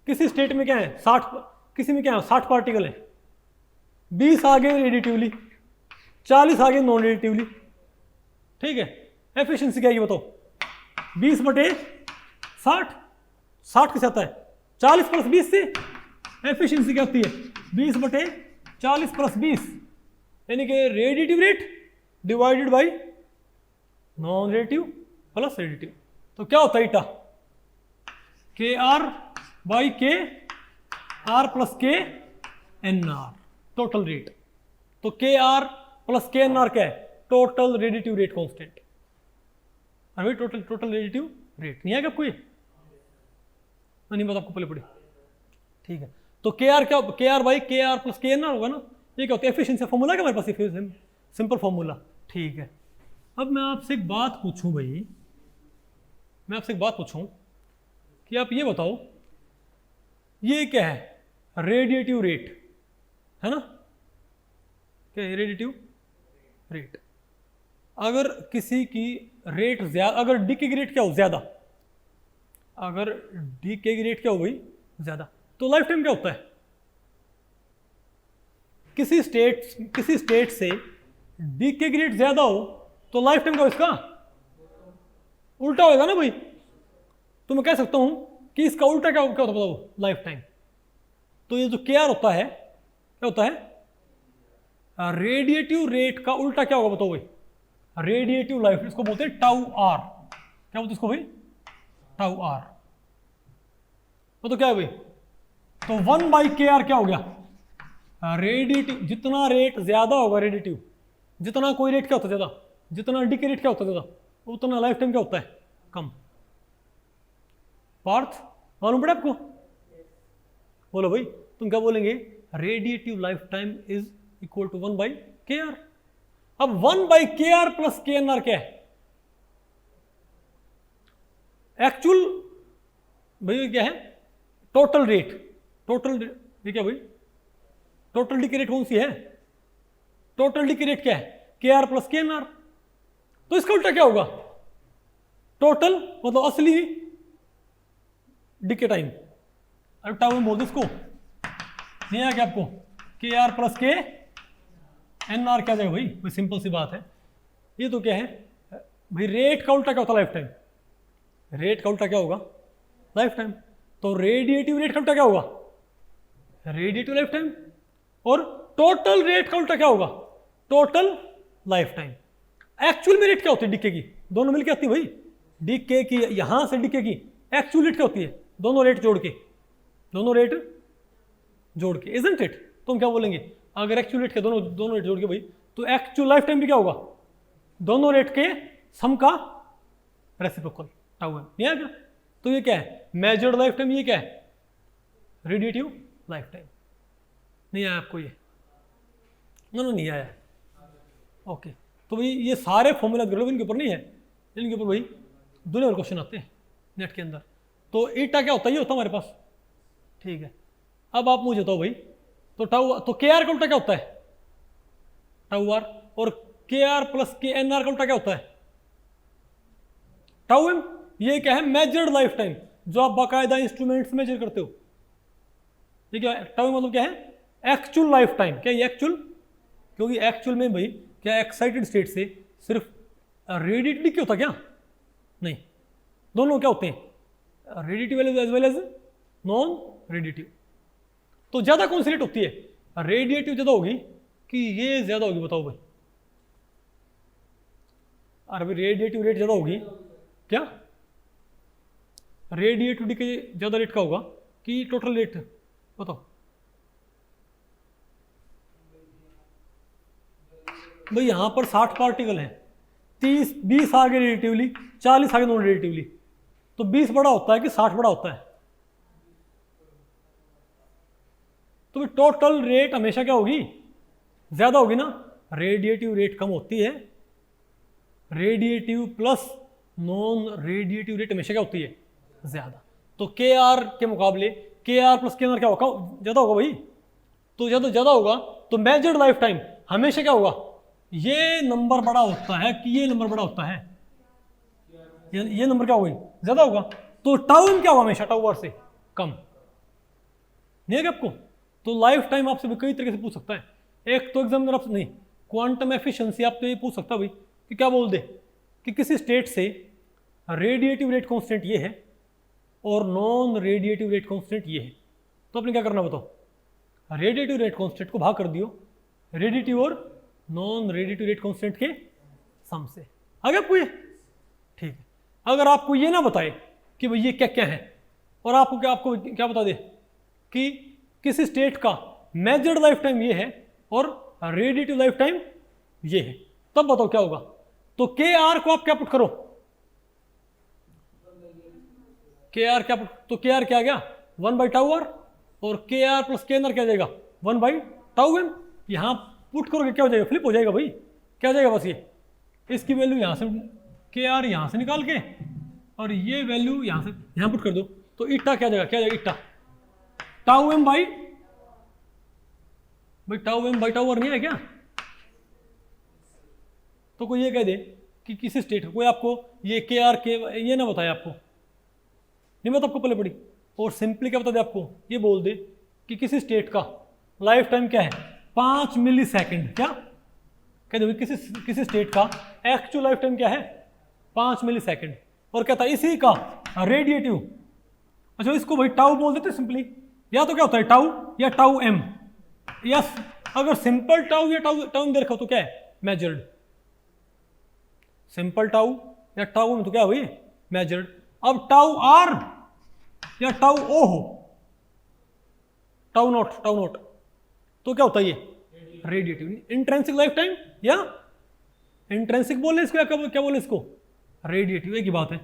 Speaker 1: किसी स्टेट में क्या है 60, किसी में क्या है 60 पार्टिकल है, 20 आ गए रेडिएटिवली, 40 आ गए नॉन रेडिएटिवली, ठीक है। एफिशिएंसी क्या है ये बताओ, 20/60, 60 किसे आता है 40 + 20 से, एफिशिएंसी क्या होती है 20/40 + 20, यानी कि radiative rate divided by non radiative plus radiative. तो क्या होता है ईटा, के R by K R plus के एन आर, टोटल रेट। तो के आर प्लस के एन आर क्या है, टोटल रेडिएटिव रेट कांस्टेंट। अरे टोटल रेडिएटिव रेट नहीं आएगा आपको, ये नहीं पता आपको, पहले पढ़ी, ठीक है। तो के आर क्या, के R by K R plus के एन आर होगा ना, ये क्या होता है एफिशिएंसी फॉर्मूला, क्या हमारे पास सिंपल फॉर्मूला, ठीक है। अब मैं आपसे एक बात पूछूं भाई, मैं आपसे एक बात पूछूं कि आप ये बताओ, ये क्या है, रेडिएटिव रेट है ना, क्या है रेडिएटिव रेट। अगर किसी की रेट ज्यादा, अगर डीके की रेट क्या हो ज्यादा, अगर डीके की रेट क्या हो गई ज्यादा, तो लाइफ टाइम क्या होता है, किसी स्टेट से डीके की रेट ज्यादा हो तो लाइफ टाइम का इसका उल्टा होगा ना भाई। तो मैं कह सकता हूं कि इसका उल्टा क्या होता है बताओ, लाइफ टाइम। तो ये जो के आर होता है क्या होता है, रेडिएटिव रेट का उल्टा क्या होगा बताओ भाई, रेडिएटिव लाइफ, इसको बोलते हैं टाउ आर, क्या बोलते हैं इसको भाई, टाउ आर। तो क्या है भाई, तो 1/KR क्या हो गया, रेडिएटिव, जितना रेट ज्यादा होगा रेडिएटिव, जितना कोई रेट क्या होता है ज्यादा, जितना डीके रेट क्या होता है ज्यादा, उतना लाइफ टाइम क्या होता है कम। पार्थ मालूम पड़े आपको, बोलो भाई, तुम क्या बोलेंगे, radiative life time is equal to 1/KR। अब 1/KR प्लस KNR क्या है, एक्चुअल भाई क्या है, टोटल रेट, टोटल ये क्या भाई, टोटल डीके रेट कौन सी है, टोटल डीके रेट क्या है, KR प्लस KNR। तो इसका उल्टा क्या होगा, टोटल मतलब असली डीके टाइम। अब टाउ में बोल दो इसको, नहीं आया क्या आपको, KR प्लस KNR क्या जाएगा भाई, सिंपल सी बात है। ये तो क्या है भाई, रेट का उल्टा क्या होता है लाइफ टाइम, रेट का उल्टा क्या होगा लाइफ टाइम। तो रेडिएटिव रेट का उल्टा क्या होगा, रेडिएटिव लाइफ टाइम, और टोटल रेट का उल्टा क्या होगा, टोटल लाइफ टाइम। एक्चुअल में रेट क्या होती है डीके की, दोनों मिलकर आती है भाई, डीके की यहां से डीके की एक्चुअल रेट क्या होती है, दोनों रेट जोड़ के, दोनों रेट जोड़ के, इजंट इट। तो हम क्या बोलेंगे, अगर एक्चुअल रेट के दोनों रेट जोड़ के भाई, तो एक्चुअल लाइफ टाइम भी क्या होगा, दोनों रेट के सम का रेसिप्रोकल टाउ है, नहीं आएगा। तो ये क्या है, मेजर्ड लाइफ टाइम, ये क्या है रेडिएटिव लाइफ टाइम। नहीं आया आपको ये, नो नहीं आया, ओके। तो भाई ये सारे फॉर्मूला इनके ऊपर नहीं है, इनके ऊपर भाई दुनिया भर क्वेश्चन आते हैं नेट के अंदर। तो ईटा क्या होता है, ये होता है हमारे पास, ठीक है। अब आप मुझे बताओ भाई, तो टाउ, तो के आर का उल्टा क्या होता है, टाउ आर, और के आर प्लस के एन आर का उल्टा क्या होता है, टाउ एम। ये क्या है, मेजर्ड लाइफ टाइम, जो आप बाकायदा इंस्ट्रूमेंट्स मेजर करते हो। ये क्या है, टाउ मतलब क्या है, एक्चुअल लाइफ टाइम। क्या ये एक्चुअल, क्योंकि एक्चुअल में भाई क्या एक्साइटेड स्टेट से सिर्फ रेडिएटिव क्या होता, क्या नहीं, दोनों क्या होते हैं, radiative as well as non radiative. तो ज्यादा कौन सी रेट होती है, रेडिएटिव ज्यादा होगी कि ये ज्यादा होगी बताओ भाई, अरे भाई रेडिएटिव रेट ज्यादा होगी क्या, रेडिएटिव के ज्यादा रेट का होगा कि टोटल रेट, बताओ भाई। यहां पर 60 पार्टिकल हैं, 20 आगे रेडिएटिवली, 40 आगे नॉन रेडिएटिवली, तो 20 बड़ा होता है कि 60 बड़ा होता है। तो भाई टोटल रेट हमेशा क्या होगी, ज्यादा होगी ना, रेडिएटिव रेट कम होती है, radiative plus non radiative rate हमेशा क्या होती है, ज़्यादा। तो के आर के मुकाबले के आर प्लस के एन आर क्या होगा, ज़्यादा होगा भाई। तो ज़्यादा होगा तो मेजर्ड लाइफ टाइम हमेशा क्या होगा, ये नंबर बड़ा होता है कि ये नंबर बड़ा होता है, ये नंबर क्या होगा, ज़्यादा होगा। तो टाउ एम क्या होगा, हमेशा टाउ आर से कम, नहीं है क्या आपको। तो लाइफ टाइम आपसे भी कई तरीके से पूछ सकता है। एक तो एग्जामिनर आपसे नहीं, क्वांटम एफिशिएंसी आपसे ये पूछ सकता है भाई कि क्या बोल दे कि किसी स्टेट से रेडिएटिव रेट कांस्टेंट ये है और नॉन रेडिएटिव रेट कांस्टेंट ये है, तो आपने क्या करना बताओ, रेडिएटिव रेट कांस्टेंट को भाग कर दियो रेडिएटिव और नॉन रेडिएटिव रेट कांस्टेंट के सम से। आगे आपको ये ठीक है। अगर आपको ये ना बताए कि भाई ये क्या क्या है और आपको क्या बता दे कि किसी स्टेट का मेजर्ड लाइफ टाइम ये है और रेडिएटिव लाइफ टाइम ये है, तब बताओ क्या होगा। तो के आर को आप क्या पुट करो, के आर क्या पुट, तो के आर क्या आ गया 1/टाउ आर और के आर प्लस के एन आर क्या जाएगा 1/टाउ एम। यहां पुट करोगे क्या हो जाएगा, फ्लिप हो जाएगा भाई, क्या हो जाएगा बस ये इसकी वैल्यू यहां से के आर यहां से निकाल के और ये वैल्यू यहां से यहां पुट कर दो, तो इटा क्या जाएगा eta tau M by tau M by tau R नहीं है क्या। तो कोई ये कह दे कि किसी स्टेट कोई आपको ये के आर के ये ना बताए, आपको नहीं बता, आपको पहले पड़ी, और सिंपली क्या बता दे आपको, ये बोल दे कि किसी स्टेट का लाइफ टाइम क्या है 5 मिली सेकेंड, क्या कह दे किसी स्टेट का एक्चुअल लाइफ टाइम क्या है 5 मिली सेकेंड, और कहता है इसी का रेडिएटिव, अच्छा इसको भाई टाउ बोल देते सिंपली, या तो क्या होता है टाउ या टाउ एम, या अगर सिंपल टाउ या टाउ एम दे रखा तो क्या है मेजर्ड, सिंपल टाउ या टाउ एम तो क्या हुई मेजर्ड। अब टाउ आर या टाउ ओ हो, टाउ नॉट तो क्या होता है ये रेडिएटिव। इंट्रिंसिक लाइफ टाइम या इंट्रिंसिक बोले इसको या क्या बोले इसको रेडिएटिव, एक ही बात है।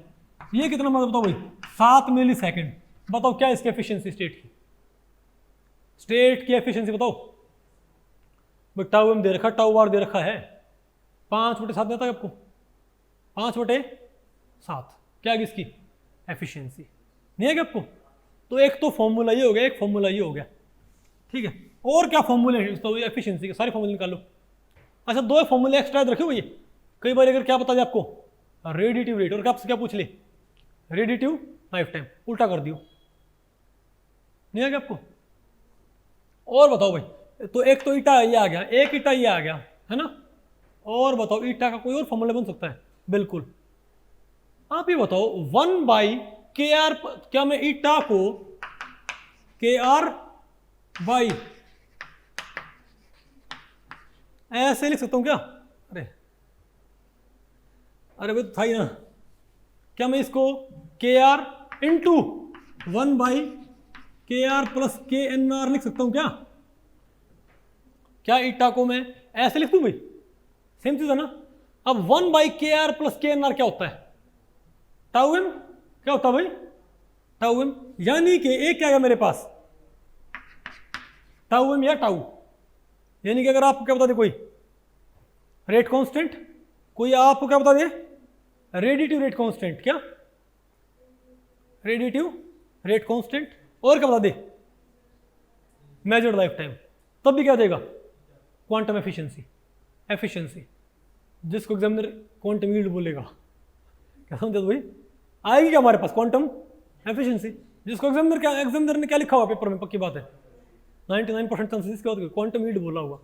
Speaker 1: ये कितना मतलब बताओ भाई 7 मिली सेकेंड, बताओ क्या इसकी एफिशिएंसी स्टेट की एफिशिएंसी बताओ भाई। टाउ एम दे रखा, टाउ आर दे रखा है 5/7 देता है आपको, 5/7 क्या है इसकी एफिशिएंसी, नहीं है क्या आपको। तो एक तो फॉर्मूला ये हो गया, एक फॉर्मूला ये हो गया, ठीक है। और क्या फॉर्मूले हैं तो एफिशिएंसी के सारे फॉर्मूले निकाल लो। अच्छा 2 फॉर्मूले एक्स्ट्रा रखे हुए, कई बार अगर क्या बता दे आपको रेडिएटिव रेट और आपसे क्या पूछ ले रेडिएटिव लाइफ टाइम, उल्टा कर दियो, नहीं है क्या आपको। और बताओ भाई, तो एक तो ईटा ये आ गया, एक ईटा ये आ गया है ना, और बताओ ईटा का कोई और फॉर्मूला बन सकता है, बिल्कुल। आप ये बताओ 1/KR, क्या मैं ईटा को KR बाई ऐसे लिख सकता हूं क्या, अरे भाई तो था ही ना, क्या मैं इसको KR into 1/KR plus KNR लिख सकता हूं क्या ईटा को मैं ऐसे लिख दूं भाई, सेम चीज है ना। अब 1/KR प्लस KNR क्या होता है टाउ एम, क्या होता है भाई टाउ एम, यानी कि एक क्या है मेरे पास टाउ एम या टाउ, यानी कि अगर आपको क्या बता दे कोई रेट कांस्टेंट, कोई आपको क्या बता दे रेडिएटिव रेट कांस्टेंट, क्या रेडिएटिव रेट कांस्टेंट, और क्या बता दे मेजर्ड लाइफ टाइम, तब भी क्या देगा क्वांटम एफिशिएंसी, जिसको एग्जामिनर क्वांटम यील्ड बोलेगा, क्या समझे भाई, आएगी क्या हमारे पास क्वांटम एफिशिएंसी, जिसको एग्जामिनर ने क्या लिखा हुआ पेपर में, पक्की बात है 99% चांसेस क्या होगा क्वांटम यील्ड बोला होगा,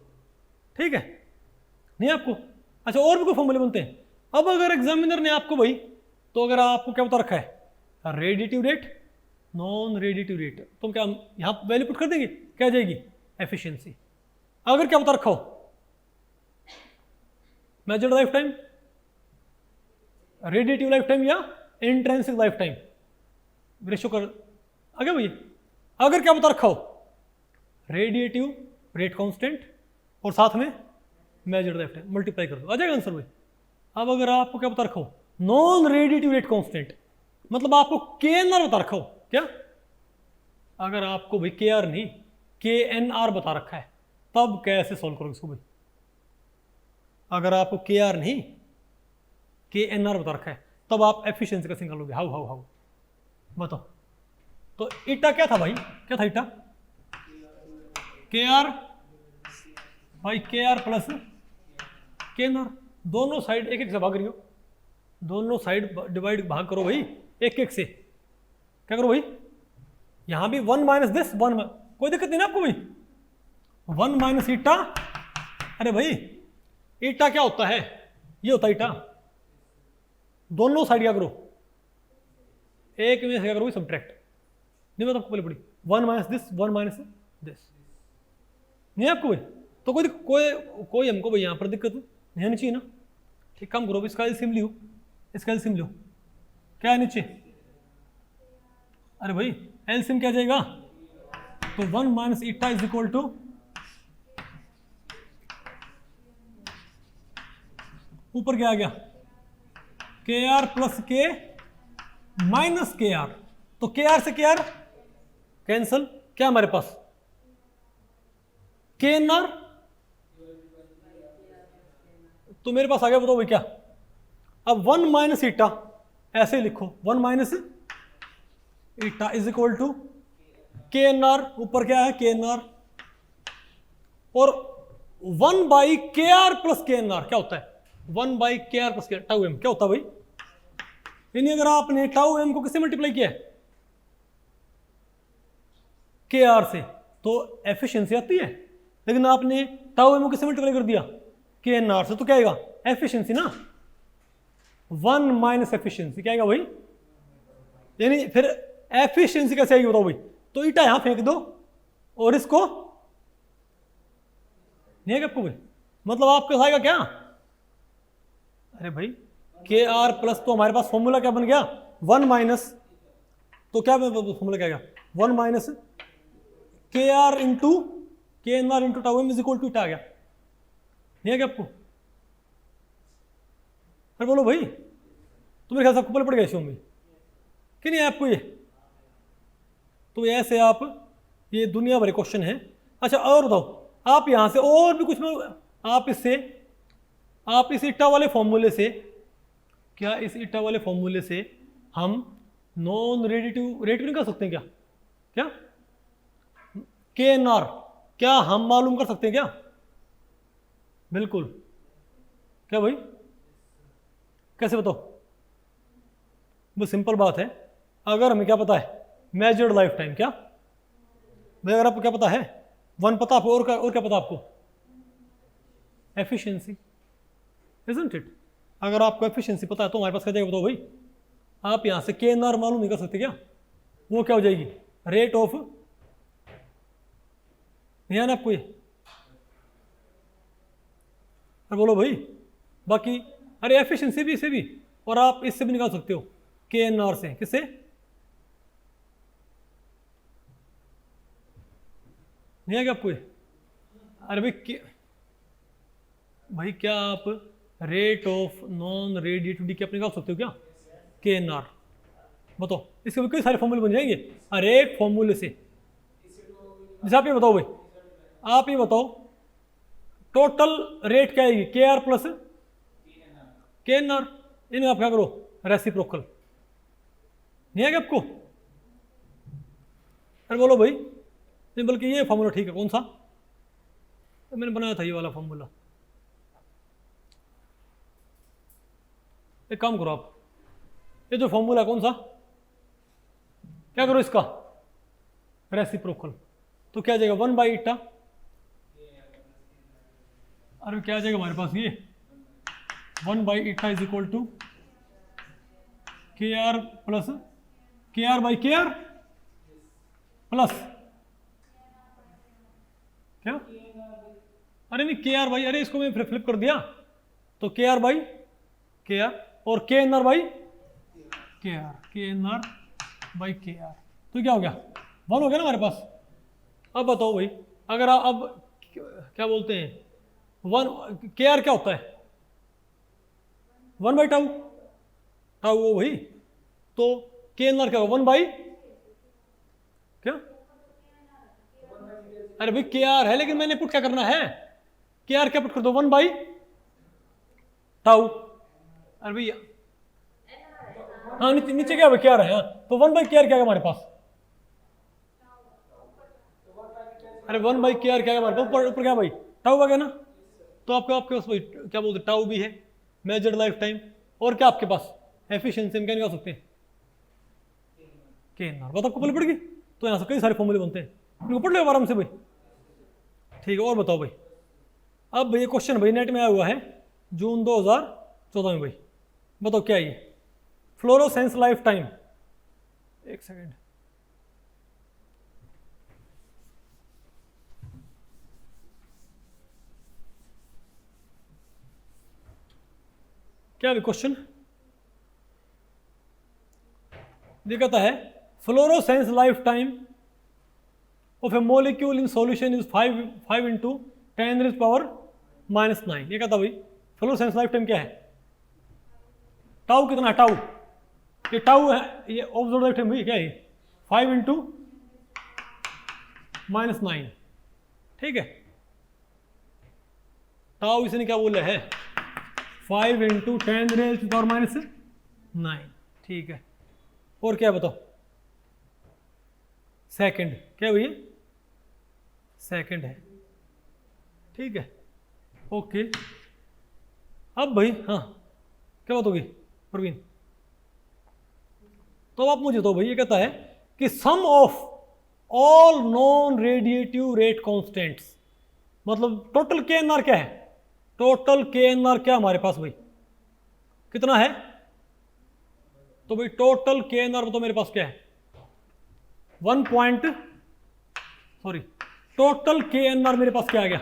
Speaker 1: ठीक है, नहीं आपको। अच्छा और भी कोई फॉर्मूले बनते हैं। अब अगर एग्जामिनर ने आपको भाई, तो अगर आपको क्या बता रखा है radiative rate non radiative rate, तो क्या हम यहाँ वैल्यू पुट कर देंगे, क्या जाएगी एफिशिएंसी। अगर क्या बता रखा हो measured life time, radiative life time या इंट्रिंसिक लाइफ टाइम, रेशो कर आगे भैया। अगर क्या बता रखा हो रेडिएटिव रेट कांस्टेंट और साथ में मेजर्ड लाइफ टाइम, मल्टीप्लाई कर दो, आ जाएगा आंसर भाई। अब अगर आपको क्या बता रखा हो नॉन रेडिएटिव रेट कांस्टेंट, मतलब आपको KNR बता रखा हो, क्या अगर आपको भाई KR नहीं KNR बता रखा है, तब कैसे सॉल्व करोगे इसको भाई। अगर आपको KR नहीं KNR बता रखा है, तब आप एफिशिएंसी कैसे निकालोगे? हाउ हाउ हाउ बताओ। तो ईटा क्या था भाई, क्या था ईटा? के आर भाई के आर प्लस के एन आर। दोनों साइड एक एक से भाग रही हो, दोनों साइड डिवाइड भाग करो भाई एक एक से। क्या करो भाई, यहां भी 1 माइनस दिस 1, कोई दिक्कत नहीं ना आपको भाई? 1 माइनस ईटा। अरे भाई ईटा क्या होता है, ये होता है ईटा। दोनों साइड क्या करो, एक में से क्या करो सब्ट्रैक्ट। नहीं मतलब पहले पड़ी 1 माइनस दिस 1 माइनस दिस, नहीं आपको भाई? तो कोई हमको भाई यहाँ पर दिक्कत नहीं आनी चाहिए ना। ठीक काम करो, इसका एलसीएम लियो, इसका एलसीएम लो। क्या है नीचे? अरे भाई एलसीएम क्या जाएगा? तो 1 minus eta is equal to ऊपर क्या आ गया, K R plus K minus के आर। तो के आर से के आर कैंसल, क्या हमारे पास के एन आर। तो मेरे पास आ गया, बताओ भाई क्या? अब 1 माइनस ईटा ऐसे लिखो, 1 minus eta is equal to K N R, ऊपर क्या है के एन आर, और 1 बाई के आर प्लस के एन आर क्या होता है? 1 बाई के आर प्लस के टाउ एम क्या होता है भाई? यानी अगर आपने टाउ एम को किससे मल्टीप्लाई किया है? के आर से, तो एफिशिएंसी आती है। लेकिन आपने टाउ एम को किससे मल्टीप्लाई कर दिया? के एन आर से, तो क्या आएगा? एफिशिएंसी ना। 1 माइनस एफिशिएंसी क्या आएगा भाई? यानी फिर एफिशिएंसी कैसे आएगी बताओ भाई? तो ईटा यहां फेंक दो और इसको नहीं है आपको भाई, मतलब आपके आएगा क्या? अरे भाई के आर प्लस, तो हमारे पास फॉर्मूला क्या बन गया? 1 माइनस, तो क्या फॉर्मूला क्या गया? 1 माइनस के r into k N r into tau m is equal to eta आ गया। नहीं है क्या आपको? अरे बोलो भाई, तो मेरे ख्याल से आपको पहले पड़ गया इस में कि नहीं आपको ये? तो ऐसे आप, ये दुनिया भर क्वेश्चन है। अच्छा और बताओ, आप यहां से और भी कुछ आप इस ईटा वाले फॉर्मूले से, क्या इस ईटा वाले फॉर्मूले से हम नॉन रेडिटिव निकाल सकते हैं क्या? क्या के एन आर क्या हम मालूम कर सकते हैं क्या? बिल्कुल। क्या भाई कैसे बताओ? बस सिंपल बात है, अगर हमें क्या पता है मेजर्ड लाइफ टाइम, क्या भाई अगर आपको क्या पता है 1 पता आपको, और क्या पता आपको? Efficiency, isn't it? अगर आपको एफिशिएंसी पता है तो हमारे पास क्या जाएगा बताओ भाई? आप यहां से के एन आर मालूम नहीं कर सकते क्या? वो क्या हो जाएगी? रेट ऑफ, नहीं है ना आपको ये? अरे बोलो भाई बाकी। अरे एफिशिएंसी भी इसे भी, और आप इससे भी निकाल सकते हो के एन आर से। किससे? नहीं है क्या आपको ये? अरे भाई क्या आप रेट ऑफ नॉन रेडिएटिविटी क्या आप निकाल सकते हो क्या? के एन आर बताओ, इसके भी कई सारे फॉर्मूले बन जाएंगे। अरे एक फॉर्मूले से, जैसे आप ये बताओ भाई, आप ये बताओ टोटल रेट क्या आएगी? के आर प्लस के एन आर। इन्हें आप क्या करो? रेसिप्रोकल। नहीं है क्या आपको? अरे बोलो भाई, नहीं बल्कि ये फॉर्मूला ठीक है। कौन सा? तो मैंने बनाया था ये वाला फॉर्मूला। एक काम करो आप, ये जो फॉर्मूला कौन सा, क्या करो इसका? रेसिप्रोकल। तो क्या आ जाएगा? 1 बाई ईटा। अरे क्या आ जाएगा हमारे पास? ये 1 by eta is equal to K R plus K R by K R plus क्या? अरे नहीं के आर बाई, अरे इसको मैं फ्लिप कर दिया, तो K R by K are और के एन आर बाई के N R by K R. तो क्या हो गया? 1 हो गया ना हमारे पास। अब बताओ भाई, अगर आप अब क्या बोलते हैं 1 के आर क्या होता है? 1 बाई टाउ, टाउ वो भाई। तो के एन आर क्या होगा? 1 बाई क्या? अरे भाई के आर है, लेकिन मैंने पुट क्या करना है? के आर क्या पुट कर दो? 1 बाई टाउ। अरे भैया हाँ नीचे क्या क्या रहा है, तो 1/k क्या है हमारे पास, अरे 1/k क्या है हमारे पास, ऊपर क्या भाई टाउ आ गया ना, तो आपके पास भाई क्या बोलते हैं टाउ भी है, मेजर्ड लाइफ टाइम, और क्या आपके पास एफिशिएंसी, हम क्या निकाल सकते हैं KNR, बात आपको पहले पड़ गई, तो यहाँ से कई सारे फॉर्मूले बनते हैं, इनको पढ़ लो आराम से भाई। ठीक है, और बताओ भाई, अब ये क्वेश्चन भाई नेट में आया हुआ है जून 2014 में भाई, बताओ क्या ये फ्लोरोसेंस लाइफ टाइम, एक सेकेंड, क्या भी क्वेश्चन दिखाता है, fluorescence life time of A molecule in solution is 5 into 10⁻⁻⁹, ये कहता भाई फ्लोरोसेंस लाइफ टाइम क्या है, टाउ कितना है, टाउ ये टाउ है, ये ऑब्जर्व लाइफ टाइम भाई क्या है 5 इंटू -9, ठीक है, टाउ इसने क्या बोला है 5 इंटू 10⁻⁹, ठीक है, और क्या बताओ सेकंड, क्या भैया सेकंड है, ठीक है, ओके, अब भाई हाँ क्या बात होगी प्रवीण, तो आप मुझे तो भाई ये कहता है कि sum of all non radiative rate constants, मतलब टोटल KNR क्या है, टोटल KNR क्या हमारे पास भाई कितना है, तो भाई टोटल KNR तो मेरे पास क्या है टोटल KNR मेरे पास क्या आ गया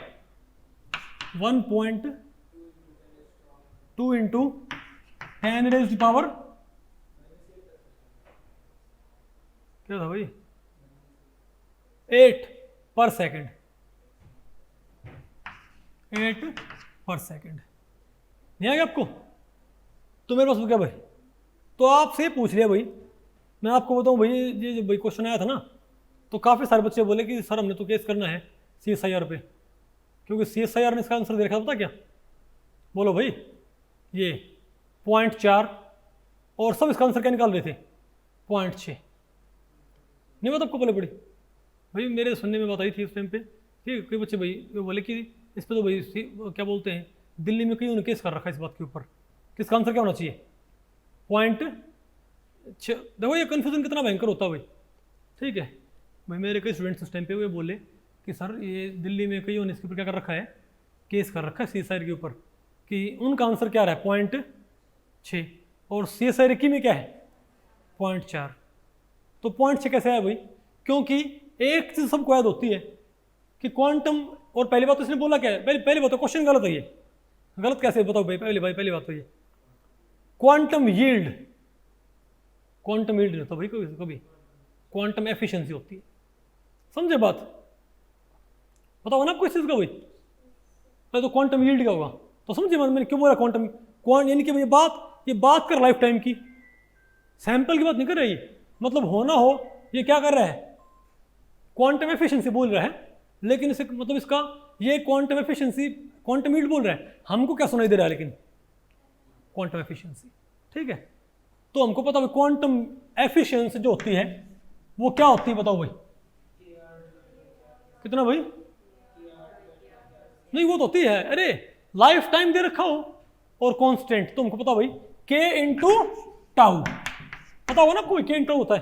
Speaker 1: 1.2 इंटू 10⁻⁻, क्या था भाई 8 पर सेकंड, 8 पर सेकंड, नहीं आ गया आपको, तो मेरे पास क्या भाई, तो आपसे पूछ लिया भाई, मैं आपको बताऊं भाई ये जो भाई क्वेश्चन आया था ना, तो काफ़ी सारे बच्चे बोले कि सर हमने तो केस करना है CSIR पे, क्योंकि CSIR ने इसका आंसर देखा था क्या, बोलो भाई ये 0.4, और सब इसका आंसर क्या निकाल रहे थे 0.6, नहीं बात आपको पहले पड़ी भाई, मेरे सुनने में बात आई थी उस टाइम पे, ठीक है, कोई बच्चे भाई बोले कि इस पर तो भाई क्या बोलते हैं दिल्ली में कहीं उन्होंने केस कर रखा है इस बात के ऊपर, किसका आंसर क्या होना चाहिए 0.6, देखो ये कन्फ्यूजन कितना भयंकर होता है भाई, ठीक है भाई, मेरे कई स्टूडेंट्स उस टाइम पे वो बोले कि सर ये दिल्ली में कई इसके ऊपर क्या कर रखा है केस कर रखा है CSIR के ऊपर, कि उनका आंसर क्या रहा है 0.6, और CSIR की में क्या है 0.4, तो 0.6 कैसे आया भाई, क्योंकि एक चीज़ सबको याद होती है कि क्वांटम, और पहली बात तो इसने बोला क्या है, पहली बात तो क्वेश्चन गलत है, ये गलत कैसे बताओ भाई, पहली बात तो ये क्वांटम यील्ड नहीं होता भाई कभी क्वांटम एफिशिएंसी होती है, समझे बात, बताओ ना आपको इस चीज़ का भाई, तो क्वांटम यील्ड क्या होगा, तो समझे मैंने क्यों बोला क्वांटम, यानी कि ये बात कर लाइफ टाइम की, सैंपल की बात नहीं कर रही, मतलब होना हो ये क्या कर रहा है क्वांटम एफिशिएंसी बोल रहा है, लेकिन इसे मतलब इसका ये क्वांटम एफिशिएंसी क्वांटम यील्ड बोल रहा है, हमको क्या सुनाई दे रहा है लेकिन क्वांटम एफिशिएंसी, ठीक है, तो हमको पता है क्वांटम एफिशिएंसी जो होती है वो क्या होती है, बताओ भाई कितना भाई, नहीं वो तो होती है, अरे लाइफ टाइम दे रखा हो और कांस्टेंट, तो हमको पता भाई K इंटू टाउ, पता होगा ना आपको K इंटू होता है,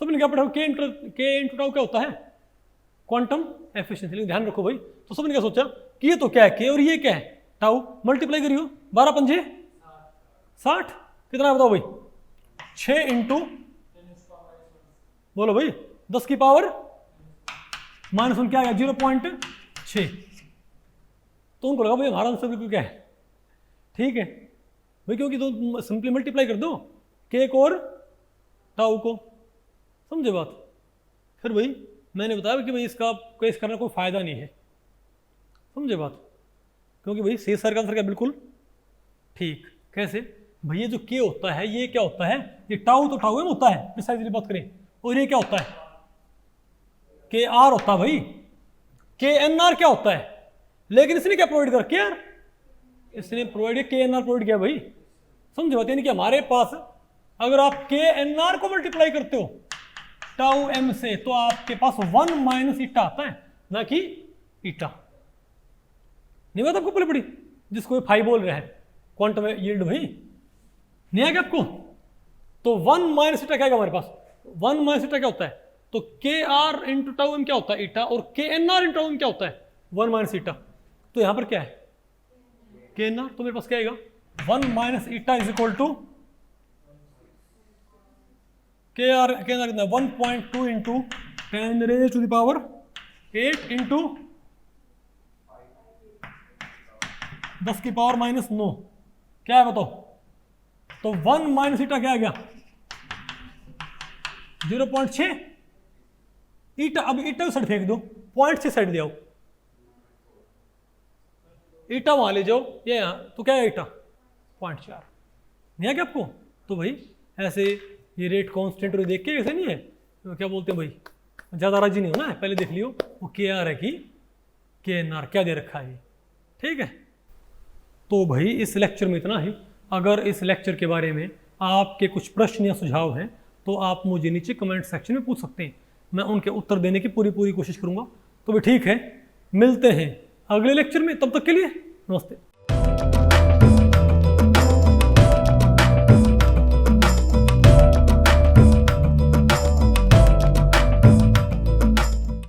Speaker 1: सबने क्या पढ़ा K इंटू टाउ क्या होता है क्वांटम एफिशिएंसी, लेकिन ध्यान रखो भाई, तो सबने क्या सोचा कि ये तो क्या है K और ये क्या है टाउ, मल्टीप्लाई करियो 12 पंजे 60, कितना है बताओ भाई 6 इंटू बोलो भाई 10 की पावर -1 क्या आ गया 0.6, तो उनको लगा भाई हमारा आंसर बिल्कुल क्या है, ठीक है भाई, क्योंकि तो सिंपली मल्टीप्लाई कर दो K को और टाउ को, समझे बात, फिर भाई मैंने बताया कि भाई इसका केस करना कोई फायदा नहीं है, समझे बात, क्योंकि भाई CSIR का आंसर क्या बिल्कुल ठीक, कैसे भाई ये जो K होता है ये क्या होता है, ये टाउ तो टाउ में होता है प्रिसाइजली बात करें, और ये क्या होता है KR होता है भाई, KNR क्या होता है, लेकिन इसने क्या प्रोवाइड कर KR, इसने प्रोवाइड KNR प्रोवाइड किया भाई, समझे बात, यानी कि हमारे पास अगर आप के एन आर को मल्टीप्लाई करते हो टाउ एम से, तो आपके पास 1 माइनस ईटा आता है, ना कि ईटा। नहीं बात आपको पड़ी जिसको ये फाई बोल रहा है क्वांटम यील्ड भाई, नहीं आएगा आपको? तो 1 माइनस ईटा क्या आएगा हमारे पास? 1 माइनस ईटा क्या होता है? तो K r into tau M क्या होता है? ईटा। और के एन आर इंटू एम क्या होता है? 1 माइनस ईटा। तो यहां पर क्या है? के एन आर। तो मेरे पास क्या आएगा? 1 minus eta is equal to K R कितना 1.2 into 10 raise to the power 8 into 10 की पावर माइनस 9। क्या है बताओ? तो 1 माइनस ईटा क्या आ गया? 0.6 ईटा। अब ईटा साइड फेंक दो, 0.6 साइड ले आओ, ईटा वहां ले जाओ, ये यहां, तो क्या है ईटा? 0.4। नहीं है क्या आपको? तो भाई ऐसे ये रेट कांस्टेंट और देख के ऐसे नहीं है, तो क्या बोलते हैं भाई, ज़्यादा राजी नहीं होना है, पहले देख लियो वो के आर है कि के एन आर क्या दे रखा है, ठीक है। तो भाई इस लेक्चर में इतना ही। अगर इस लेक्चर के बारे में आपके कुछ प्रश्न या सुझाव हैं तो आप मुझे नीचे कमेंट सेक्शन में पूछ सकते हैं, मैं उनके उत्तर देने की पूरी कोशिश करूँगा। तो भी ठीक है, मिलते हैं अगले लेक्चर में, तब तक के लिए नमस्ते।